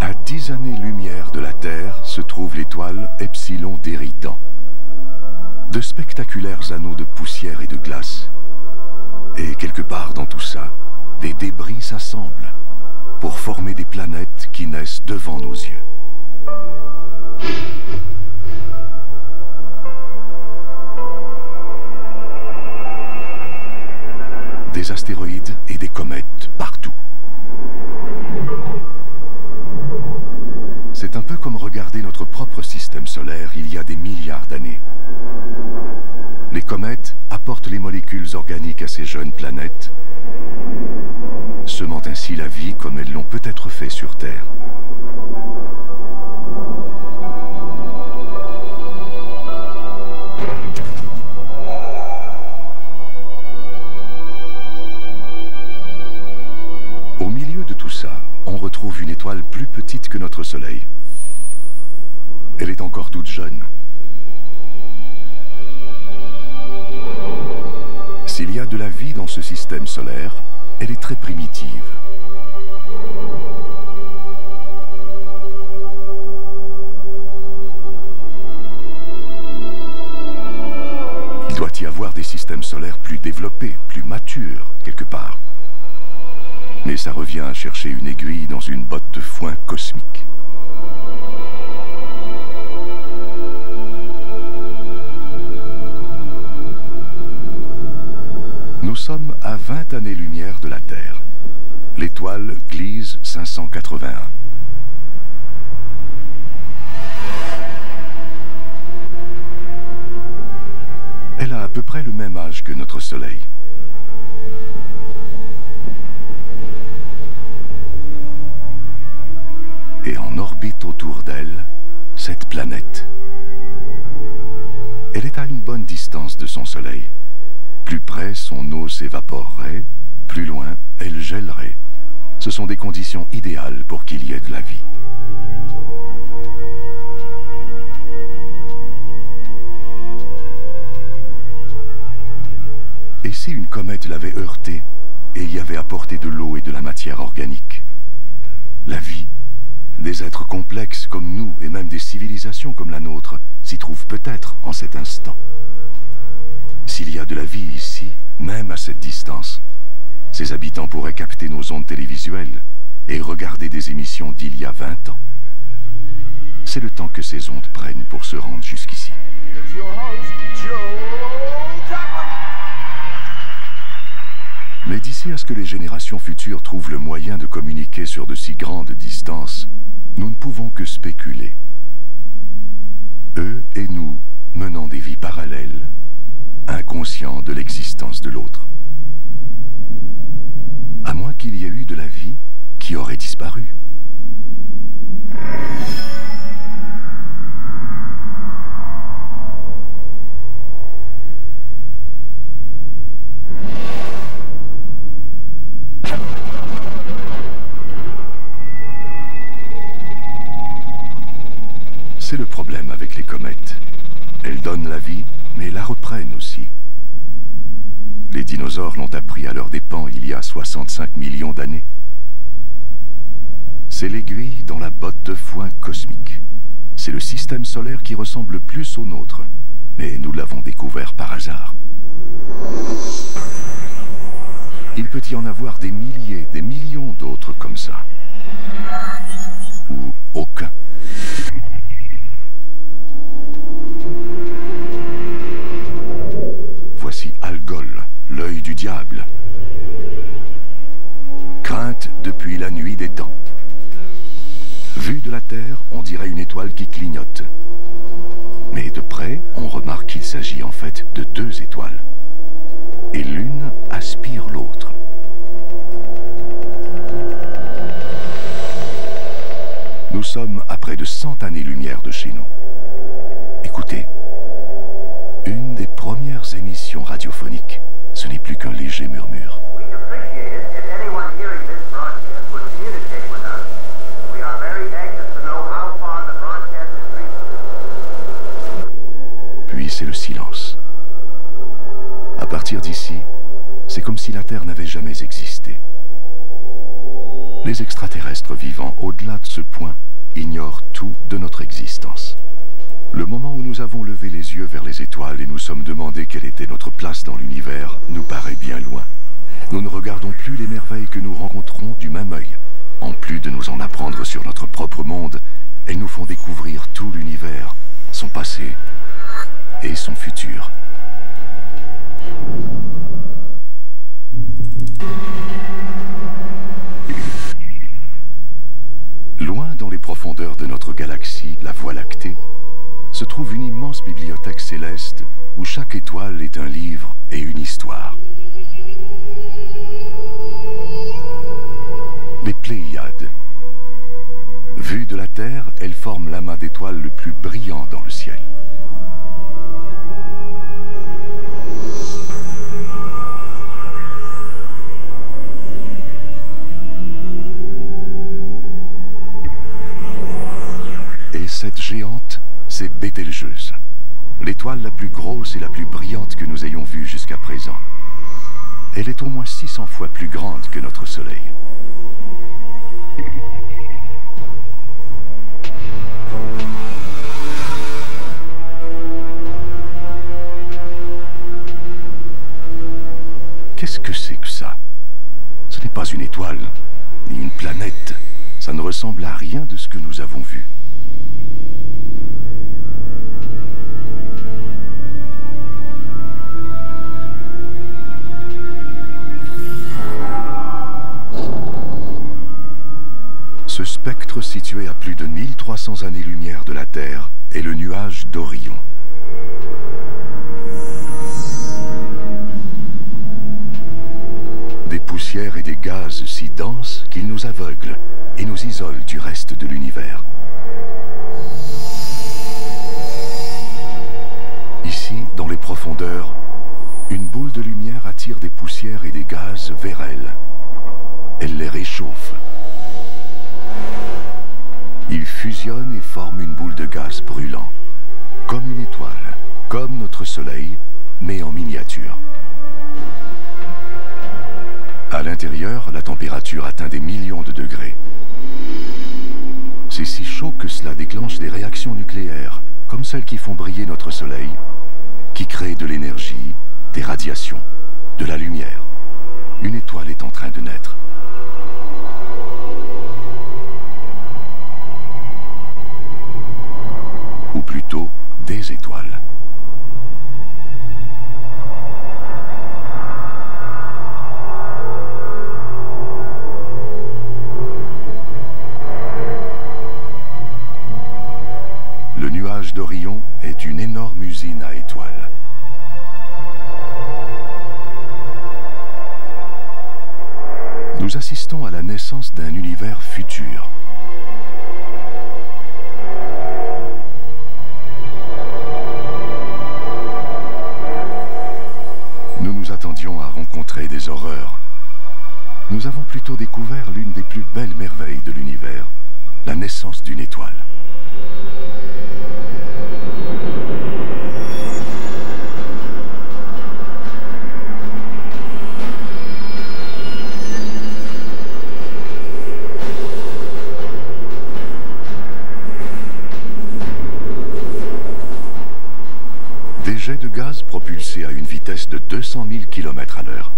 À 10 années-lumière de la Terre se trouve l'étoile Epsilon d'Éridan. De spectaculaires anneaux de poussière et de glace. Et quelque part dans tout ça, des débris s'assemblent pour former des planètes qui naissent devant nos yeux. Des astéroïdes et des comètes partout. C'est un peu comme regarder notre propre système solaire il y a des milliards d'années. Les comètes apportent les molécules organiques à ces jeunes planètes, semant ainsi la vie comme elles l'ont peut-être fait sur Terre. Au milieu de tout ça, on retrouve une étoile plus petite que notre Soleil. Elle est encore toute jeune. S'il y a de la vie dans ce système solaire, elle est très primitive. Il doit y avoir des systèmes solaires plus développés, plus matures, quelque part. Mais ça revient à chercher une aiguille dans une botte de foin cosmique. Nous sommes à 20 années-lumière de la Terre. L'étoile Gliese 581. Elle a à peu près le même âge que notre Soleil. Et en orbite autour d'elle, cette planète. Elle est à une bonne distance de son Soleil. Plus près, son eau s'évaporerait, plus loin, elle gèlerait. Ce sont des conditions idéales pour qu'il y ait de la vie. Et si une comète l'avait heurtée et y avait apporté de l'eau et de la matière organique? La vie, des êtres complexes comme nous et même des civilisations comme la nôtre s'y trouvent peut-être en cet instant. S'il y a de la vie ici, même à cette distance, ses habitants pourraient capter nos ondes télévisuelles et regarder des émissions d'il y a 20 ans. C'est le temps que ces ondes prennent pour se rendre jusqu'ici. Mais d'ici à ce que les générations futures trouvent le moyen de communiquer sur de si grandes distances, nous ne pouvons que spéculer. Eux et nous menant des vies parallèles, inconscients de l'existence de l'autre. À moins qu'il y ait eu de la vie qui aurait disparu. C'est le problème avec les comètes. Elles donnent la vie, mais la reprennent aussi. Les dinosaures l'ont appris à leurs dépens il y a 65 millions d'années. C'est l'aiguille dans la botte de foin cosmique. C'est le système solaire qui ressemble le plus au nôtre, mais nous l'avons découvert par hasard. Il peut y en avoir des milliers, des millions d'autres comme ça. Ou aucun. Voici Algol, l'œil du diable. Crainte depuis la nuit des temps. Vue de la Terre, on dirait une étoile qui clignote. Mais de près, on remarque qu'il s'agit en fait de deux étoiles. Et l'une aspire l'autre. Nous sommes à près de 100 années-lumière de chez nous. Écoutez. Une des premières émissions radiophoniques. Ce n'est plus qu'un léger murmure. Puis c'est le silence. À partir d'ici, c'est comme si la Terre n'avait jamais existé. Les extraterrestres vivant au-delà de ce point ignorent tout de notre existence. Le moment où nous avons levé les yeux vers les étoiles et nous sommes demandé quelle était notre place dans l'univers nous paraît bien loin. Nous ne regardons plus les merveilles que nous rencontrons du même œil. En plus de nous en apprendre sur notre propre monde, elles nous font découvrir tout l'univers, son passé et son futur. Loin dans les profondeurs de notre galaxie, la Voie lactée, se trouve une immense bibliothèque céleste où chaque étoile est un livre et une histoire. Les Pléiades. Vues de la Terre, elles forment l'amas d'étoiles le plus brillant dans le ciel. Et cette géante, c'est Bételgeuse, l'étoile la plus grosse et la plus brillante que nous ayons vue jusqu'à présent. Elle est au moins 600 fois plus grande que notre Soleil. Qu'est-ce que c'est que ça? Ce n'est pas une étoile, ni une planète. Ça ne ressemble à rien de ce que nous avons vu. Ce spectre situé à plus de 1300 années-lumière de la Terre est le nuage d'Orion. Des poussières et des gaz si denses qu'ils nous aveuglent et nous isolent du reste de l'univers. Ici, dans les profondeurs, une boule de lumière attire des poussières et des gaz vers elle. Elle les réchauffe. Ils fusionnent et forment une boule de gaz brûlant, comme une étoile, comme notre Soleil, mais en miniature. À l'intérieur, la température atteint des millions de degrés. C'est si chaud que cela déclenche des réactions nucléaires, comme celles qui font briller notre Soleil, qui créent de l'énergie, des radiations, de la lumière. Une étoile est en train de naître. Ou plutôt des étoiles. d'Orion est une énorme usine à étoiles. Nous assistons à la naissance d'un univers futur. Nous nous attendions à rencontrer des horreurs. Nous avons plutôt découvert l'une des plus belles merveilles de l'univers, la naissance d'une étoile. Des jets de gaz propulsés à une vitesse de 200 000 km/h.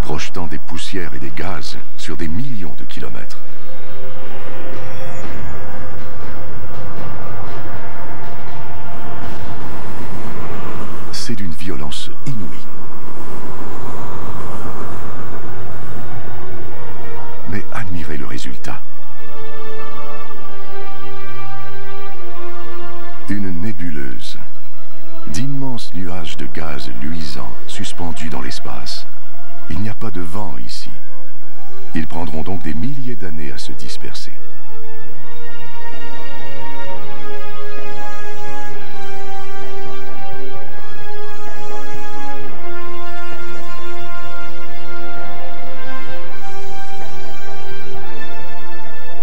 Projetant des poussières et des gaz sur des millions de kilomètres. C'est d'une violence inouïe. Mais admirez le résultat. Une nébuleuse, d'immenses nuages de gaz luisants suspendus dans l'espace. Il n'y a pas de vent ici. Ils prendront donc des milliers d'années à se disperser.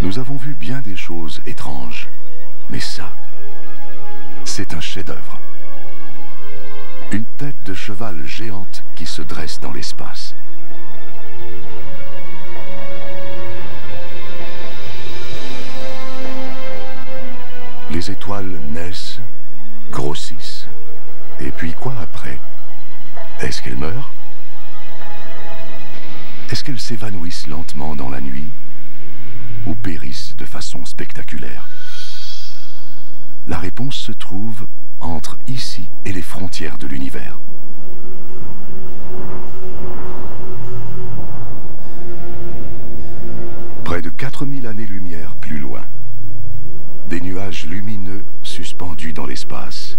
Nous avons vu bien des choses étranges, mais ça, c'est un chef-d'œuvre. Une tête de cheval géante qui se dresse dans l'espace. Les étoiles naissent, grossissent. Et puis quoi après? Est-ce qu'elles meurent? Est-ce qu'elles s'évanouissent lentement dans la nuit? Ou périssent de façon spectaculaire? La réponse se trouve entre ici et les frontières de l'univers. Près de 4000 années-lumière plus loin, des nuages lumineux suspendus dans l'espace,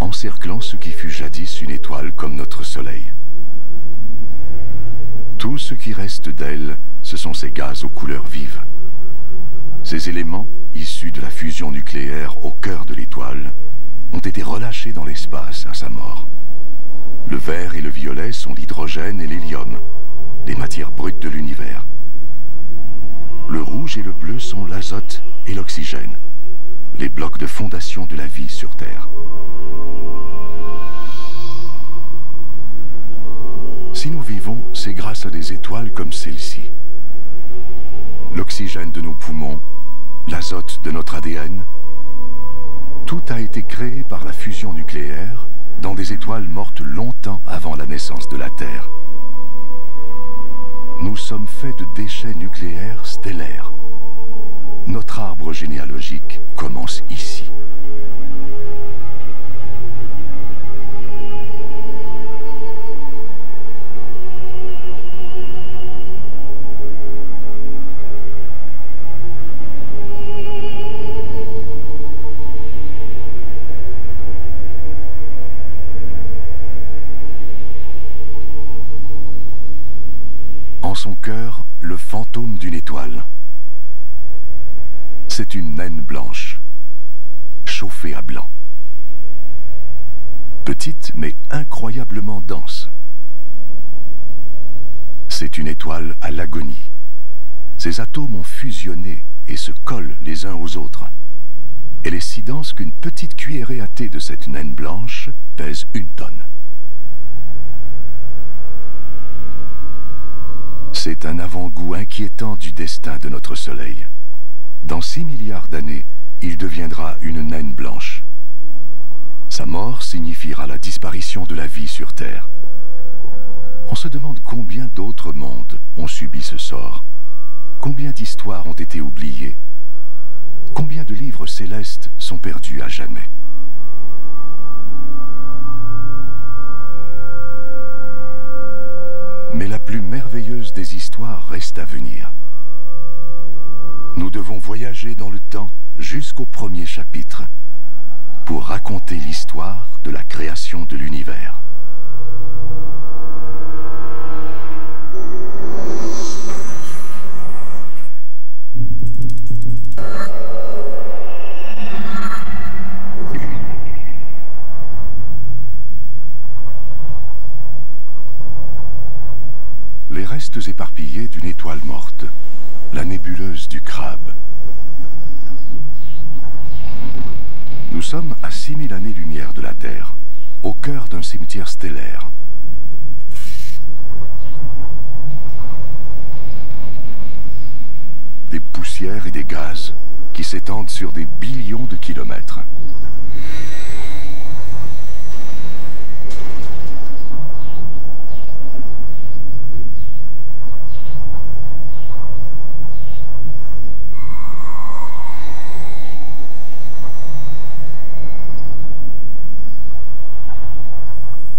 encerclant ce qui fut jadis une étoile comme notre Soleil. Tout ce qui reste d'elle, ce sont ces gaz aux couleurs vives. Ces éléments, issus de la fusion nucléaire au cœur de l'étoile, ont été relâchés dans l'espace à sa mort. Le vert et le violet sont l'hydrogène et l'hélium, les matières brutes de l'univers. Le rouge et le bleu sont l'azote et l'oxygène, les blocs de fondation de la vie sur Terre. Si nous vivons, c'est grâce à des étoiles comme celle-ci. L'oxygène de nos poumons, l'azote de notre ADN, tout a été créé par la fusion nucléaire dans des étoiles mortes longtemps avant la naissance de la Terre. Nous sommes faits de déchets nucléaires stellaires. Notre arbre généalogique commence ici. En son cœur, le fantôme d'une étoile. C'est une naine blanche, chauffée à blanc. Petite mais incroyablement dense. C'est une étoile à l'agonie. Ses atomes ont fusionné et se collent les uns aux autres. Elle est si dense qu'une petite cuillerée à thé de cette naine blanche pèse 1 tonne. C'est un avant-goût inquiétant du destin de notre Soleil. Dans 6 milliards d'années, il deviendra une naine blanche. Sa mort signifiera la disparition de la vie sur Terre. On se demande combien d'autres mondes ont subi ce sort. Combien d'histoires ont été oubliées? Combien de livres célestes sont perdus à jamais? Mais la plus merveilleuse des histoires reste à venir. Nous devons voyager dans le temps jusqu'au premier chapitre pour raconter l'histoire de la création de l'univers. Les restes éparpillés d'une étoile morte, la nébuleuse du Crabe. Nous sommes à 6000 années-lumière de la Terre, au cœur d'un cimetière stellaire. Des poussières et des gaz qui s'étendent sur des billions de kilomètres.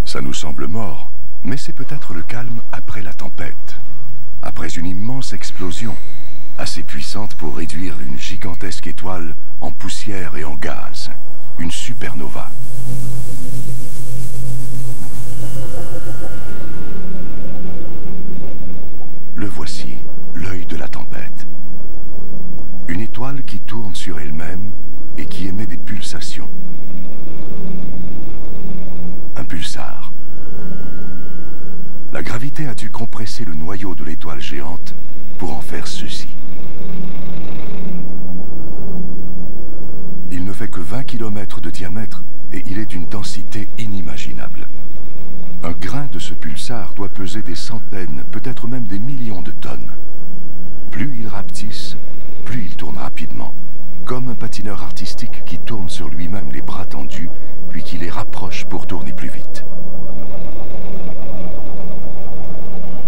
Ça nous semble mort, mais c'est peut-être le calme après la tempête. Après une immense explosion, assez puissante pour réduire une gigantesque étoile en poussière et en gaz. Une supernova. Le voici, l'œil de la tempête. Une étoile qui tourne sur elle-même et qui émet des pulsations. Un pulsar. La gravité a dû compresser le noyau de l'étoile géante pour en faire ceci. Il ne fait que 20 km de diamètre et il est d'une densité inimaginable. Un grain de ce pulsar doit peser des centaines, peut-être même des millions de tonnes. Plus il rapetisse, plus il tourne rapidement, comme un patineur artistique qui tourne sur lui-même les bras tendus, puis qui les rapproche pour tourner plus vite.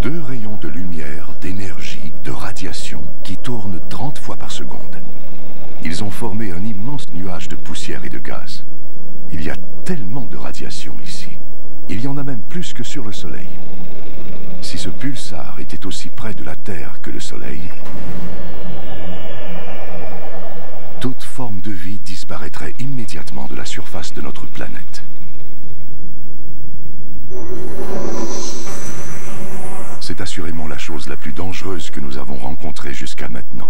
2 rayons de lumière, d'énergie, de radiation qui tournent 30 fois par seconde. Ils ont formé un immense nuage de poussière et de gaz. Il y a tellement de radiation ici. Il y en a même plus que sur le Soleil. Si ce pulsar était aussi près de la Terre que le Soleil, toute forme de vie disparaîtrait immédiatement de la surface de notre planète. C'est assurément la chose la plus dangereuse que nous avons rencontrée jusqu'à maintenant.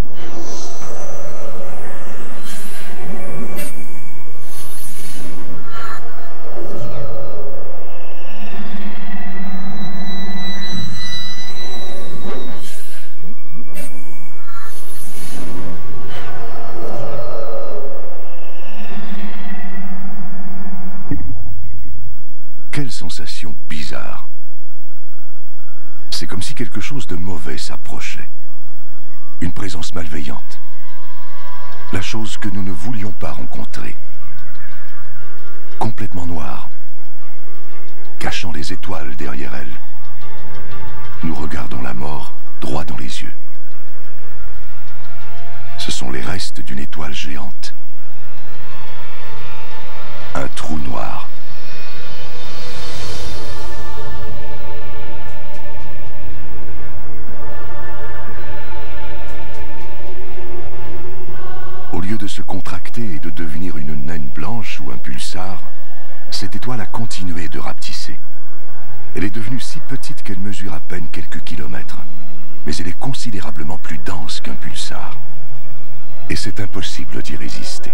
Quelle sensation bizarre. C'est comme si quelque chose de mauvais s'approchait. Une présence malveillante. La chose que nous ne voulions pas rencontrer. Complètement noire. Cachant les étoiles derrière elle. Nous regardons la mort droit dans les yeux. Ce sont les restes d'une étoile géante. Un trou noir. Au lieu de se contracter et de devenir une naine blanche ou un pulsar, cette étoile a continué de rapetisser. Elle est devenue si petite qu'elle mesure à peine quelques kilomètres, mais elle est considérablement plus dense qu'un pulsar. Et c'est impossible d'y résister.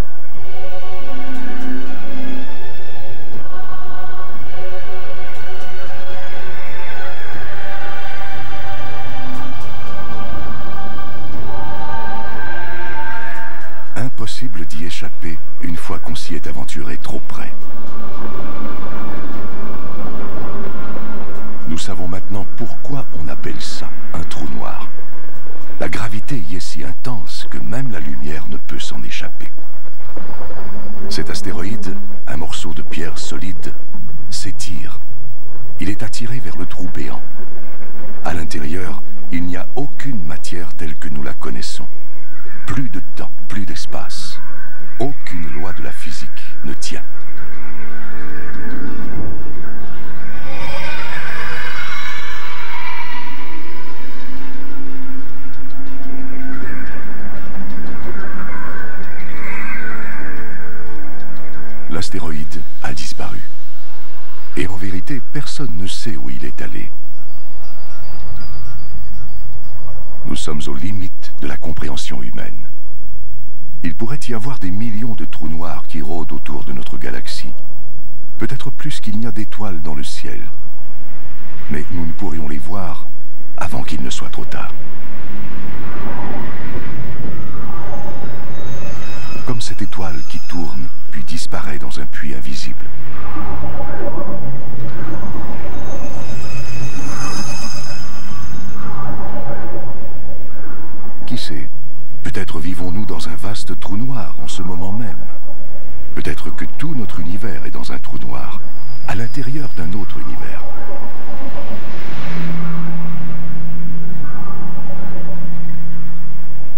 Impossible d'y échapper une fois qu'on s'y est aventuré trop près. Nous savons maintenant pourquoi on appelle ça un trou noir. La gravité y est si intense que même la lumière ne peut s'en échapper. Cet astéroïde, un morceau de pierre solide, s'étire. Il est attiré vers le trou béant. À l'intérieur, il n'y a aucune matière telle que nous la connaissons. Plus de temps, plus d'espace. Aucune loi de la physique ne tient. astéroïde a disparu. Et en vérité, personne ne sait où il est allé. Nous sommes aux limites de la compréhension humaine. Il pourrait y avoir des millions de trous noirs qui rôdent autour de notre galaxie. Peut-être plus qu'il n'y a d'étoiles dans le ciel. Mais nous ne pourrions les voir avant qu'il ne soit trop tard. Comme cette étoile qui tourne puis disparaît dans un puits invisible. Qui sait, peut-être vivons-nous dans un vaste trou noir en ce moment même. Peut-être que tout notre univers est dans un trou noir, à l'intérieur d'un autre univers.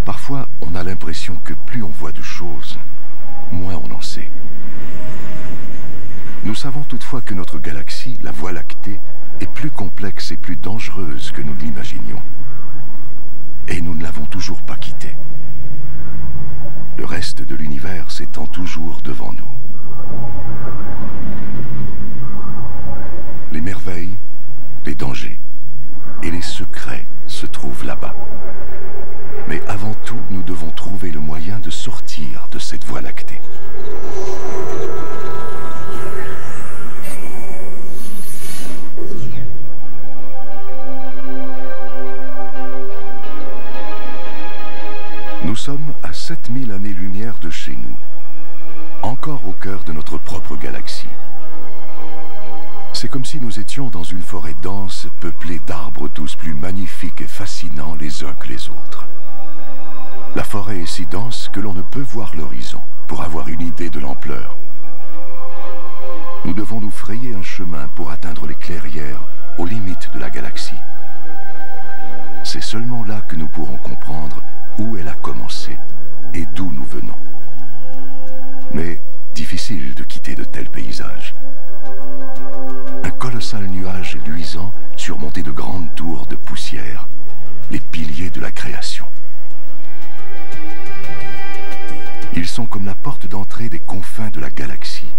Parfois, on a l'impression que plus on voit de choses, moins on en sait. Nous savons toutefois que notre galaxie, la Voie lactée, est plus complexe et plus dangereuse que nous l'imaginions. Et nous ne l'avons toujours pas quittée. Le reste de l'univers s'étend toujours devant nous. Les merveilles, les dangers et les secrets se trouvent là-bas. Mais avant tout, nous devons trouver le moyen de sortir de cette Voie lactée. Nous sommes à 7000 années-lumière de chez nous, encore au cœur de notre propre galaxie. C'est comme si nous étions dans une forêt dense, peuplée d'arbres tous plus magnifiques et fascinants les uns que les autres. La forêt est si dense que l'on ne peut voir l'horizon pour avoir une idée de l'ampleur. Nous devons nous frayer un chemin pour atteindre les clairières aux limites de la galaxie. C'est seulement là que nous pourrons comprendre où elle a commencé et d'où nous venons. Mais difficile de quitter de tels paysages. Un colossal nuage luisant surmonté de grandes tours de poussière, les piliers de la création. Ils sont comme la porte d'entrée des confins de la galaxie.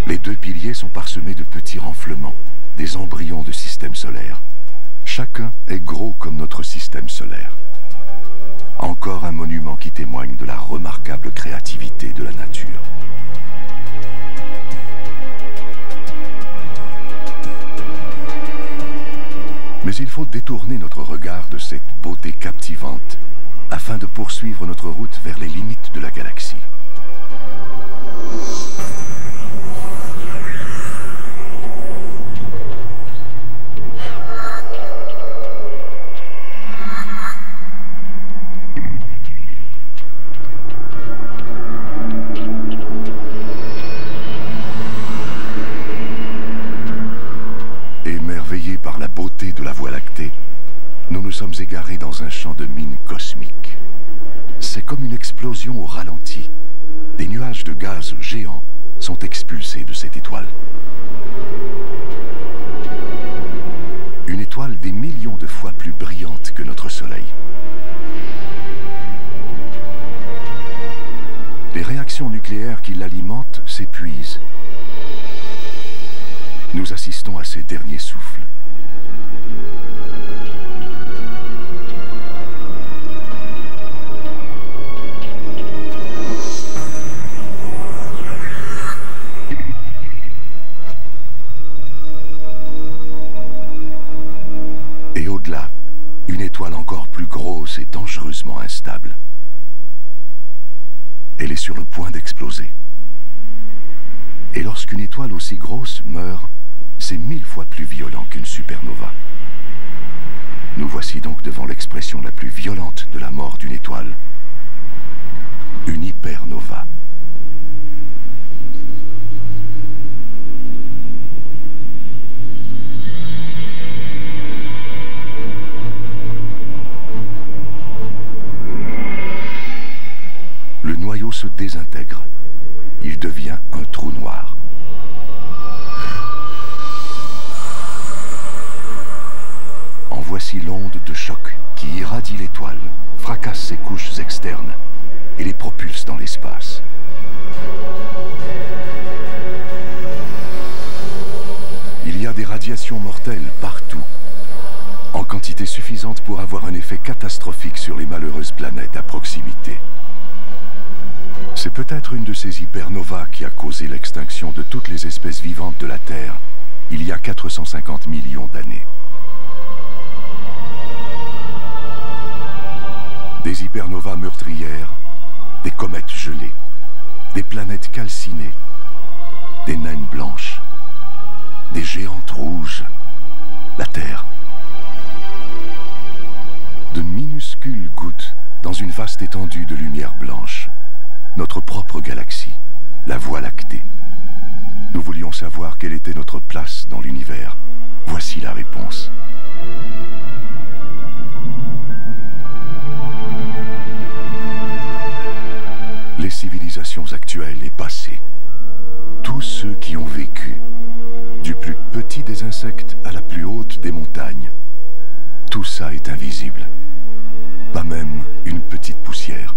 Les deux piliers sont parsemés de petits renflements, des embryons de systèmes solaires. Chacun est gros comme notre système solaire. Encore un monument qui témoigne de la remarquable créativité de la nature. Mais il faut détourner notre regard de cette beauté captivante afin de poursuivre notre route vers les limites de la galaxie. Émerveillés par la beauté de la Voie lactée, nous nous sommes égarés dans un champ de mines cosmique. C'est comme une explosion au ralenti. Des nuages de gaz géants sont expulsés de cette étoile. Une étoile des millions de fois plus brillante que notre Soleil. Les réactions nucléaires qui l'alimentent s'épuisent. Nous assistons à ses derniers souffles. Et au-delà, une étoile encore plus grosse et dangereusement instable. Elle est sur le point d'exploser. Et lorsqu'une étoile aussi grosse meurt, c'est 1000 fois plus violent qu'une supernova. Nous voici donc devant l'expression la plus violente de la mort d'une étoile. Une hypernova. Le noyau se désintègre. Il devient un trou noir. En voici l'onde de choc qui irradie l'étoile, fracasse ses couches externes et les propulse dans l'espace. Il y a des radiations mortelles partout, en quantité suffisante pour avoir un effet catastrophique sur les malheureuses planètes à proximité. C'est peut-être une de ces hypernovas qui a causé l'extinction de toutes les espèces vivantes de la Terre il y a 450 millions d'années. Des hypernovas meurtrières, des comètes gelées, des planètes calcinées, des naines blanches, des géantes rouges, la Terre. De minuscules gouttes dans une vaste étendue de lumière blanche. Notre propre galaxie, la Voie lactée. Nous voulions savoir quelle était notre place dans l'univers. Voici la réponse. Les civilisations actuelles et passées, tous ceux qui ont vécu, du plus petit des insectes à la plus haute des montagnes, tout ça est invisible. Pas même une petite poussière.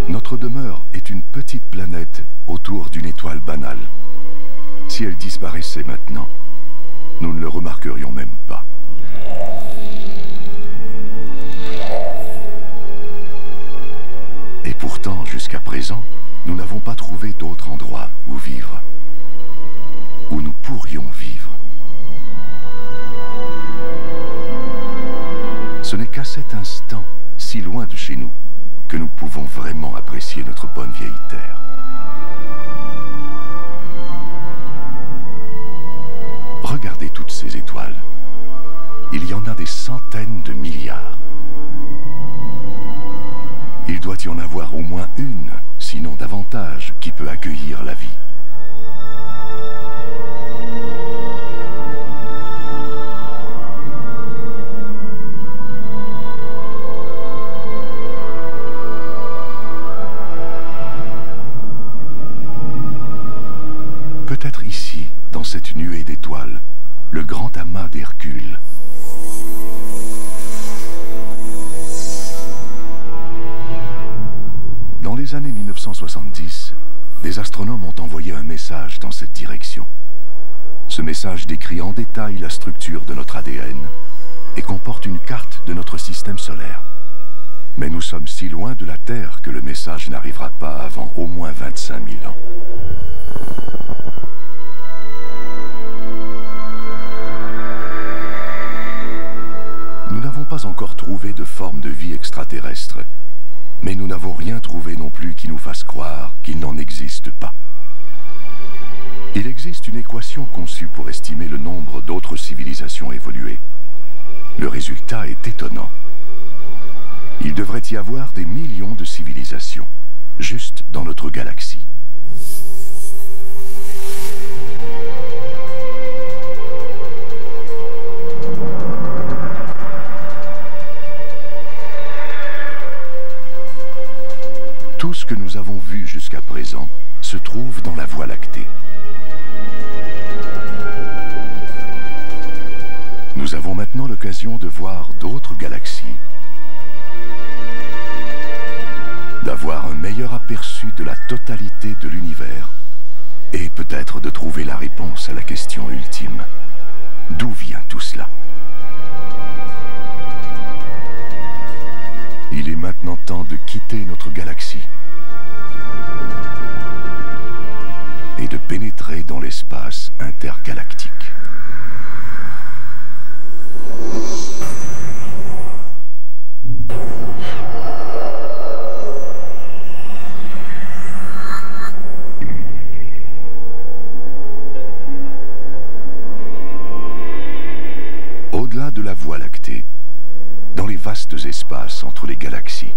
Notre demeure est une petite planète autour d'une étoile banale. Si elle disparaissait maintenant, nous ne le remarquerions même pas. Et pourtant, jusqu'à présent, nous n'avons pas trouvé d'autre endroit où vivre, où nous pourrions vivre. Ce n'est qu'à cet instant, si loin de chez nous, que nous pouvons vraiment apprécier notre bonne vieille Terre. Regardez toutes ces étoiles. Il y en a des centaines de milliards. Il doit y en avoir au moins une, sinon davantage, qui peut accueillir la vie. Peut-être ici, dans cette nuée d'étoiles, le grand amas d'Hercule. Dans les années 1970, des astronomes ont envoyé un message dans cette direction. Ce message décrit en détail la structure de notre ADN et comporte une carte de notre système solaire. Mais nous sommes si loin de la Terre que le message n'arrivera pas avant au moins 25 000 ans. Nous n'avons pas encore trouvé de forme de vie extraterrestre, mais nous n'avons rien trouvé non plus qui nous fasse croire qu'il n'en existe pas. Il existe une équation conçue pour estimer le nombre d'autres civilisations évoluées. Le résultat est étonnant. Il devrait y avoir des millions de civilisations, juste dans notre galaxie. Tout ce que nous avons vu jusqu'à présent se trouve dans la Voie lactée. Nous avons maintenant l'occasion de voir d'autres galaxies, d'avoir un meilleur aperçu de la totalité de l'univers et peut-être de trouver la réponse à la question ultime. D'où vient tout cela? Il est maintenant temps de quitter notre galaxie et de pénétrer dans l'espace intergalactique. Au-delà de la Voie lactée, dans les vastes espaces entre les galaxies,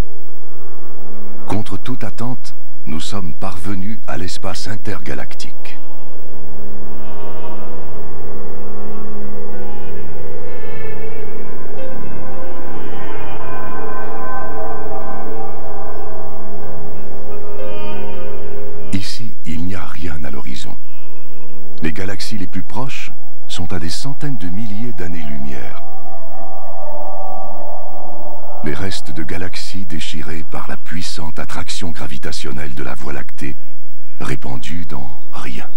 contre toute attente, nous sommes parvenus à l'espace intergalactique. Ici, il n'y a rien à l'horizon. Les galaxies les plus proches sont à des centaines de milliers d'années-lumière. Les restes de galaxies galaxie déchirée par la puissante attraction gravitationnelle de la Voie lactée, répandue dans rien.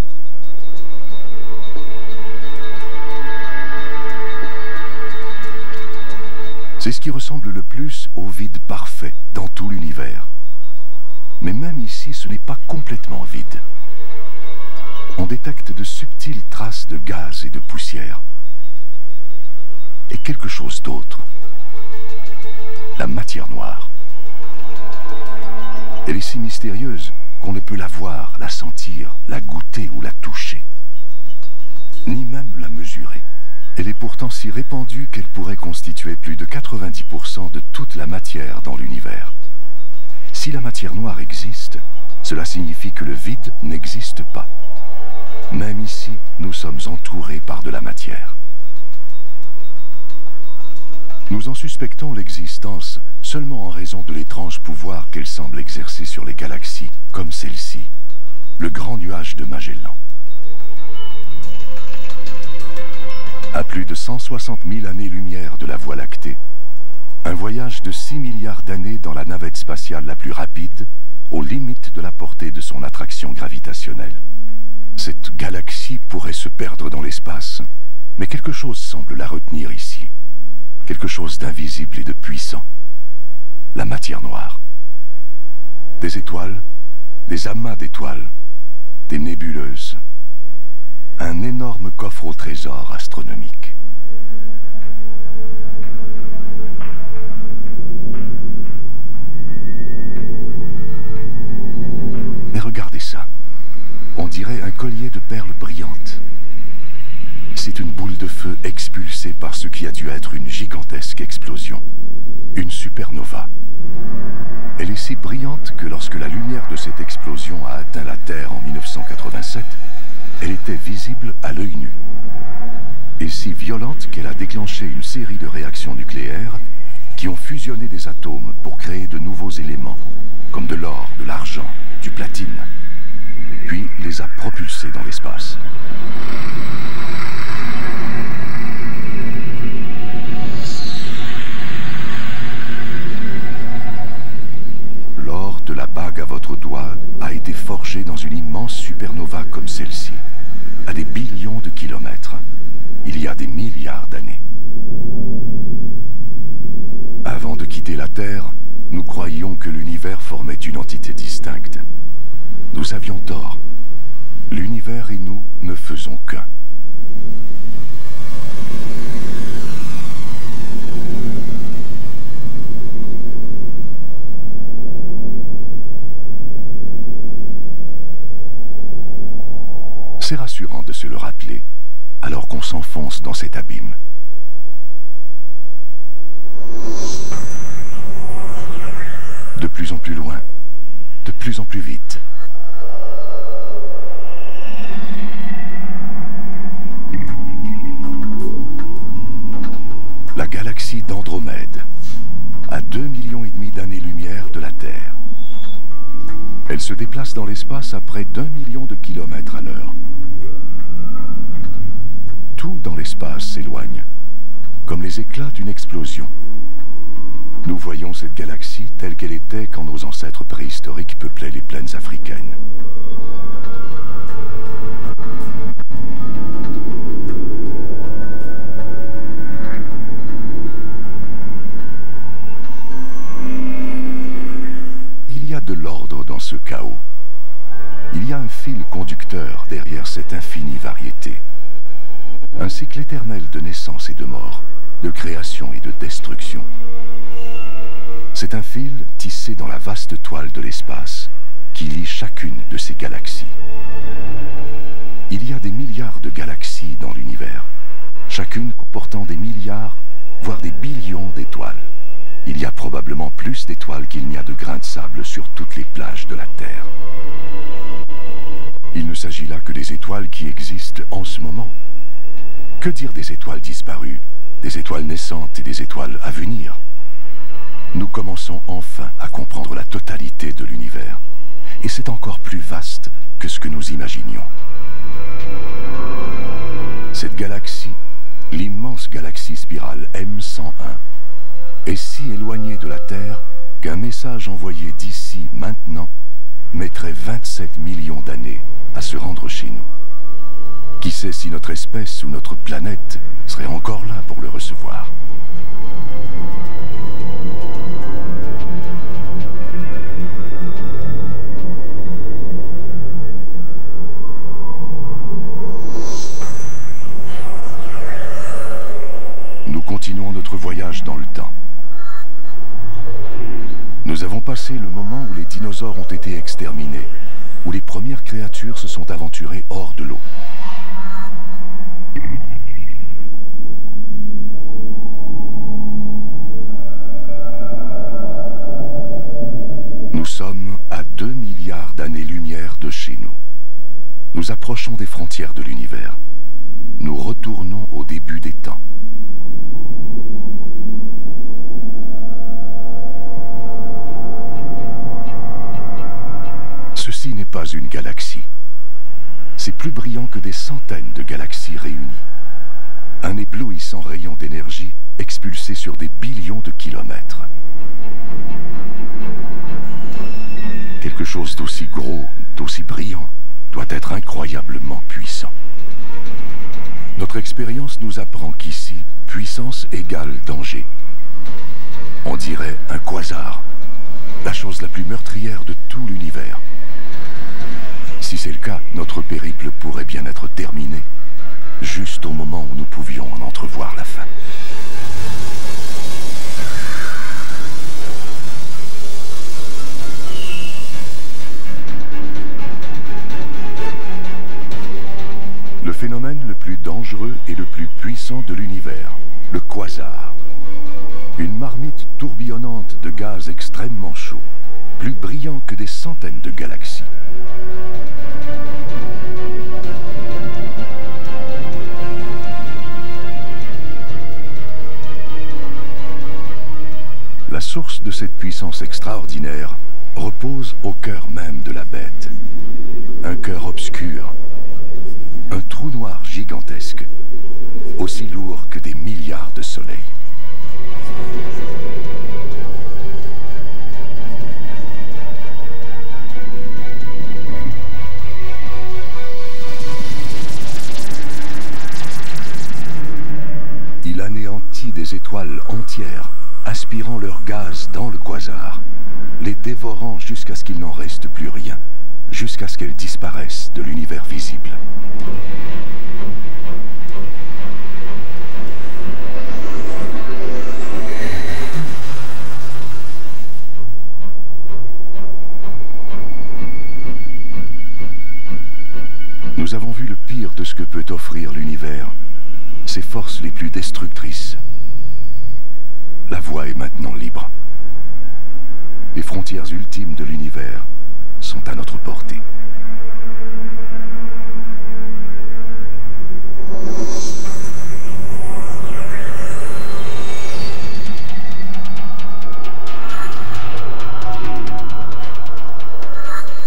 C'est ce qui ressemble le plus au vide parfait dans tout l'univers. Mais même ici, ce n'est pas complètement vide. On détecte de subtiles traces de gaz et de poussière. Et quelque chose d'autre. La matière noire. Elle est si mystérieuse qu'on ne peut la voir, la sentir, la goûter ou la toucher. Ni même la mesurer. Elle est pourtant si répandue qu'elle pourrait constituer plus de 90% de toute la matière dans l'univers. Si la matière noire existe, cela signifie que le vide n'existe pas. Même ici, nous sommes entourés par de la matière. Nous en suspectons l'existence seulement en raison de l'étrange pouvoir qu'elle semble exercer sur les galaxies, comme celle-ci, le grand nuage de Magellan. À plus de 160 000 années-lumière de la Voie lactée, un voyage de 6 milliards d'années dans la navette spatiale la plus rapide, aux limites de la portée de son attraction gravitationnelle. Cette galaxie pourrait se perdre dans l'espace, mais quelque chose semble la retenir ici. Quelque chose d'invisible et de puissant. La matière noire. Des étoiles, des amas d'étoiles, des nébuleuses. Un énorme coffre au trésor astronomique. Mais regardez ça. On dirait un collier de perles brillantes. C'est une boule de feu expulsée par ce qui a dû être une gigantesque explosion. Une supernova. Elle est si brillante que lorsque la lumière de cette explosion a atteint la Terre en 1987, elle était visible à l'œil nu. Et si violente qu'elle a déclenché une série de réactions nucléaires qui ont fusionné des atomes pour créer de nouveaux éléments, comme de l'or, de l'argent, du platine, puis les a propulsés dans l'espace. L'or de la bague à votre doigt a été forgé dans une immense supernova comme celle-ci, à des billions de kilomètres, il y a des milliards d'années. Avant de quitter la Terre, nous croyions que l'univers formait une entité distincte. Nous avions tort. L'univers et nous ne faisons qu'un. C'est rassurant de se le rappeler, alors qu'on s'enfonce dans cet abîme. De plus en plus loin, de plus en plus vite. La galaxie d'Andromède, à 2,5 millions d'années-lumière de la Terre. Elle se déplace dans l'espace à près d'1 million de kilomètres à l'heure. Tout dans l'espace s'éloigne, comme les éclats d'une explosion. Nous voyons cette galaxie telle qu'elle était quand nos ancêtres préhistoriques peuplaient les plaines africaines. Il y a de l'ordre dans ce chaos. Il y a un fil conducteur derrière cette infinie variété. Un cycle éternel de naissance et de mort, de création et de destruction. C'est un fil tissé dans la vaste toile de l'espace qui lie chacune de ces galaxies. Il y a des milliards de galaxies dans l'univers, chacune comportant des milliards, voire des billions d'étoiles. Il y a probablement plus d'étoiles qu'il n'y a de grains de sable sur toutes les plages de la Terre. Il ne s'agit là que des étoiles qui existent en ce moment. Que dire des étoiles disparues, des étoiles naissantes et des étoiles à venir? Nous commençons enfin à comprendre la totalité de l'univers. Et c'est encore plus vaste que ce que nous imaginions. Cette galaxie, l'immense galaxie spirale M101, est si éloignée de la Terre qu'un message envoyé d'ici, maintenant, mettrait 27 millions d'années à se rendre chez nous. Qui sait si notre espèce ou notre planète serait encore là pour le recevoir? Nous continuons notre voyage dans le temps. Nous avons passé le moment où les dinosaures ont été exterminés, où les premières créatures se sont aventurées hors de l'eau. Nous sommes à 2 milliards d'années-lumière de chez nous. Nous approchons des frontières de l'univers. Nous retournons au début des temps. Ceci n'est pas une galaxie. C'est plus brillant que des centaines de galaxies réunies. Un éblouissant rayon d'énergie expulsé sur des billions de kilomètres. Quelque chose d'aussi gros, d'aussi brillant, doit être incroyablement puissant. Notre expérience nous apprend qu'ici, puissance égale danger. On dirait un quasar, la chose la plus meurtrière de tout l'univers. Si c'est le cas, notre périple pourrait bien être terminé, juste au moment où nous pouvions en entrevoir la fin. Le phénomène le plus dangereux et le plus puissant de l'univers, le quasar. Une marmite tourbillonnante de gaz extrêmement chaud, plus brillant que des centaines de galaxies. La source de cette puissance extraordinaire repose au cœur même de la bête. Un cœur obscur, un trou noir gigantesque, aussi lourd que des milliards de soleils. Il anéantit des étoiles entières, aspirant leur gaz dans le quasar, les dévorant jusqu'à ce qu'il n'en reste plus rien, jusqu'à ce qu'elles disparaissent de l'univers visible. Nous avons vu le pire de ce que peut offrir l'univers, ses forces les plus destructrices. La voie est maintenant libre. Les frontières ultimes de l'univers sont à notre portée.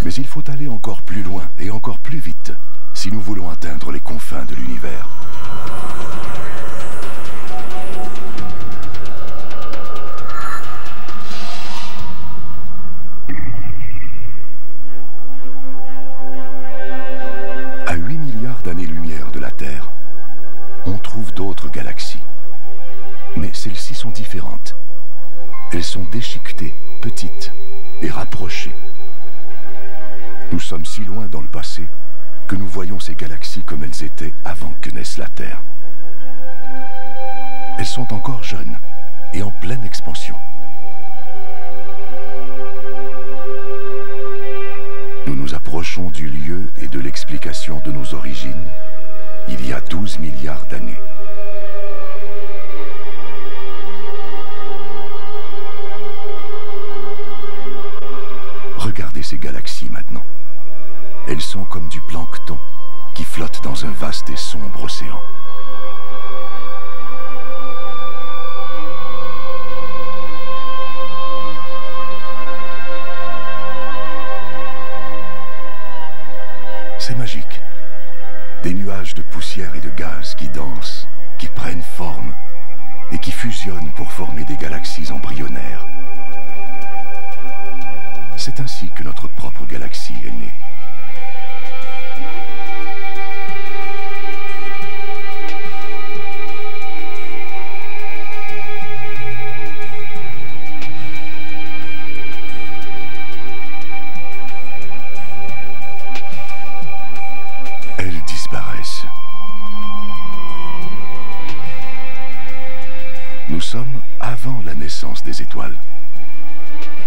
Mais il faut aller encore plus loin et encore plus vite si nous voulons atteindre les confins de l'univers. À 8 milliards d'années-lumière de la Terre, on trouve d'autres galaxies. Mais celles-ci sont différentes. Elles sont déchiquetées, petites et rapprochées. Nous sommes si loin dans le passé que nous voyons ces galaxies comme elles étaient avant que naisse la Terre. Elles sont encore jeunes et en pleine expansion. Nous nous approchons du lieu et de l'explication de nos origines, il y a 12 milliards d'années. Regardez ces galaxies maintenant. Elles sont comme du plancton qui flotte dans un vaste et sombre océan. C'est magique. Des nuages de poussière et de gaz qui dansent, qui prennent forme et qui fusionnent pour former des galaxies embryonnaires. C'est ainsi que notre propre galaxie est née. Elles disparaissent. Nous sommes avant la naissance des étoiles,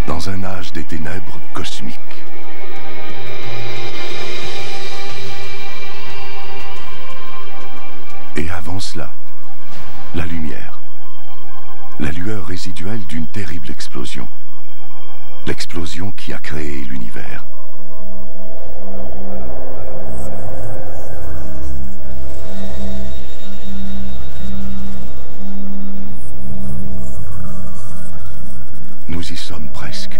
dans un âge des ténèbres cosmiques. Et avant cela, la lumière, la lueur résiduelle d'une terrible explosion, l'explosion qui a créé l'univers. Nous y sommes presque.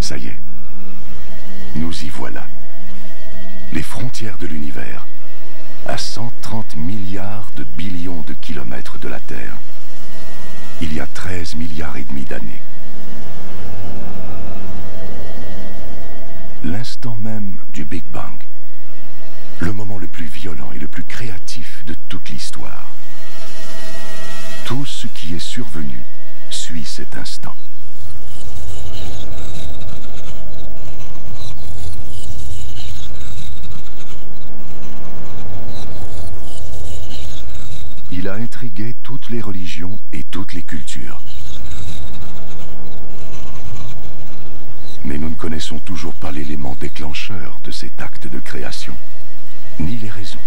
Ça y est, nous y voilà. Les frontières de l'univers, à 130 milliards de billions de kilomètres de la Terre, il y a 13 milliards et demi d'années. L'instant même du Big Bang. Le moment le plus violent et le plus créatif de toute l'histoire. Tout ce qui est survenu suit cet instant. Il a intrigué toutes les religions et toutes les cultures. Mais nous ne connaissons toujours pas l'élément déclencheur de cet acte de création, ni les raisons.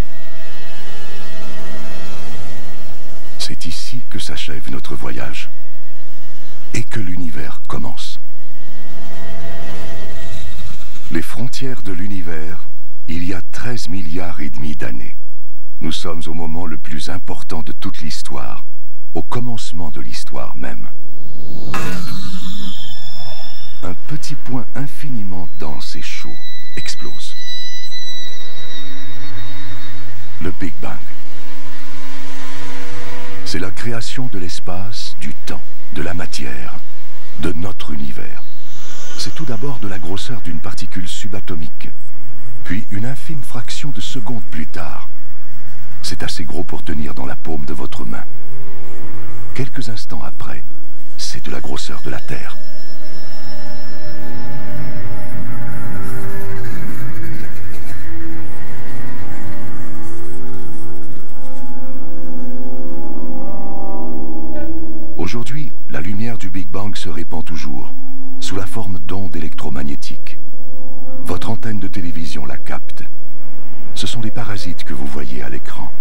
C'est ici que s'achève notre voyage et que l'univers commence. Les frontières de l'univers, il y a 13 milliards et demi d'années. Nous sommes au moment le plus important de toute l'histoire, au commencement de l'histoire même. Un petit point infiniment dense et chaud explose. Le Big Bang. C'est la création de l'espace, du temps, de la matière, de notre univers. C'est tout d'abord de la grosseur d'une particule subatomique, puis une infime fraction de seconde plus tard. C'est assez gros pour tenir dans la paume de votre main. Quelques instants après, c'est de la grosseur de la Terre. Aujourd'hui, la lumière du Big Bang se répand toujours, sous la forme d'ondes électromagnétiques. Votre antenne de télévision la capte. Ce sont les parasites que vous voyez à l'écran.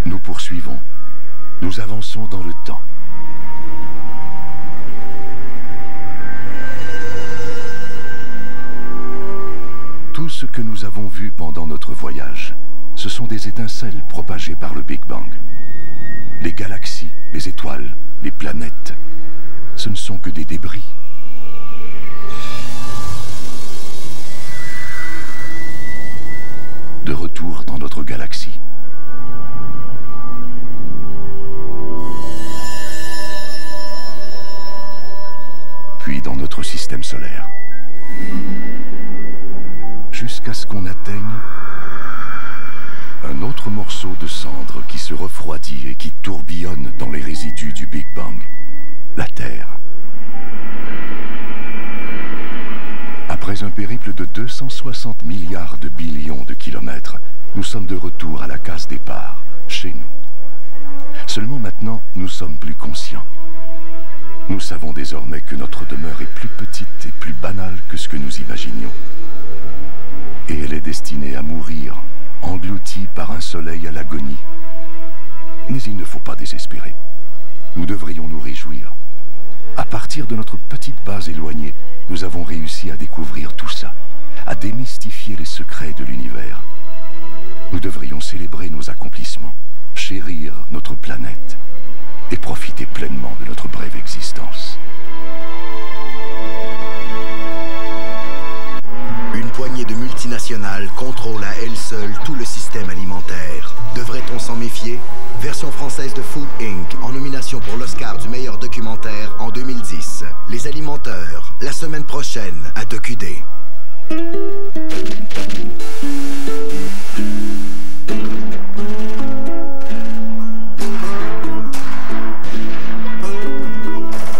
Nous poursuivons. Nous avançons dans le temps. Tout ce que nous avons vu pendant notre voyage, ce sont des étincelles propagées par le Big Bang. Les galaxies, les étoiles, les planètes, ce ne sont que des débris. De retour dans notre galaxie. Puis dans notre système solaire. Jusqu'à ce qu'on atteigne un autre morceau de cendre qui se refroidit et qui tourbillonne dans les résidus du Big Bang, la Terre. Après un périple de 260 milliards de billions de kilomètres, nous sommes de retour à la case départ, chez nous. Seulement maintenant, nous sommes plus conscients. Nous savons désormais que notre demeure est plus petite et plus banale que ce que nous imaginions. Et elle est destinée à mourir, engloutie par un soleil à l'agonie. Mais il ne faut pas désespérer. Nous devrions nous réjouir. À partir de notre petite base éloignée, nous avons réussi à découvrir tout ça, à démystifier les secrets de l'univers. Nous devrions célébrer nos accomplissements, chérir notre planète et profiter pleinement de notre brève existence. Une poignée de multinationales contrôle à elle seule tout le système alimentaire. Devrait-on s'en méfier? Version française de Food Inc. en nomination pour l'Oscar du meilleur documentaire en 2010. Les Alimenteurs, la semaine prochaine à DocuD.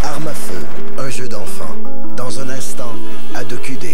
Arme à feu, un jeu d'enfant. Dans un instant, à DocuD.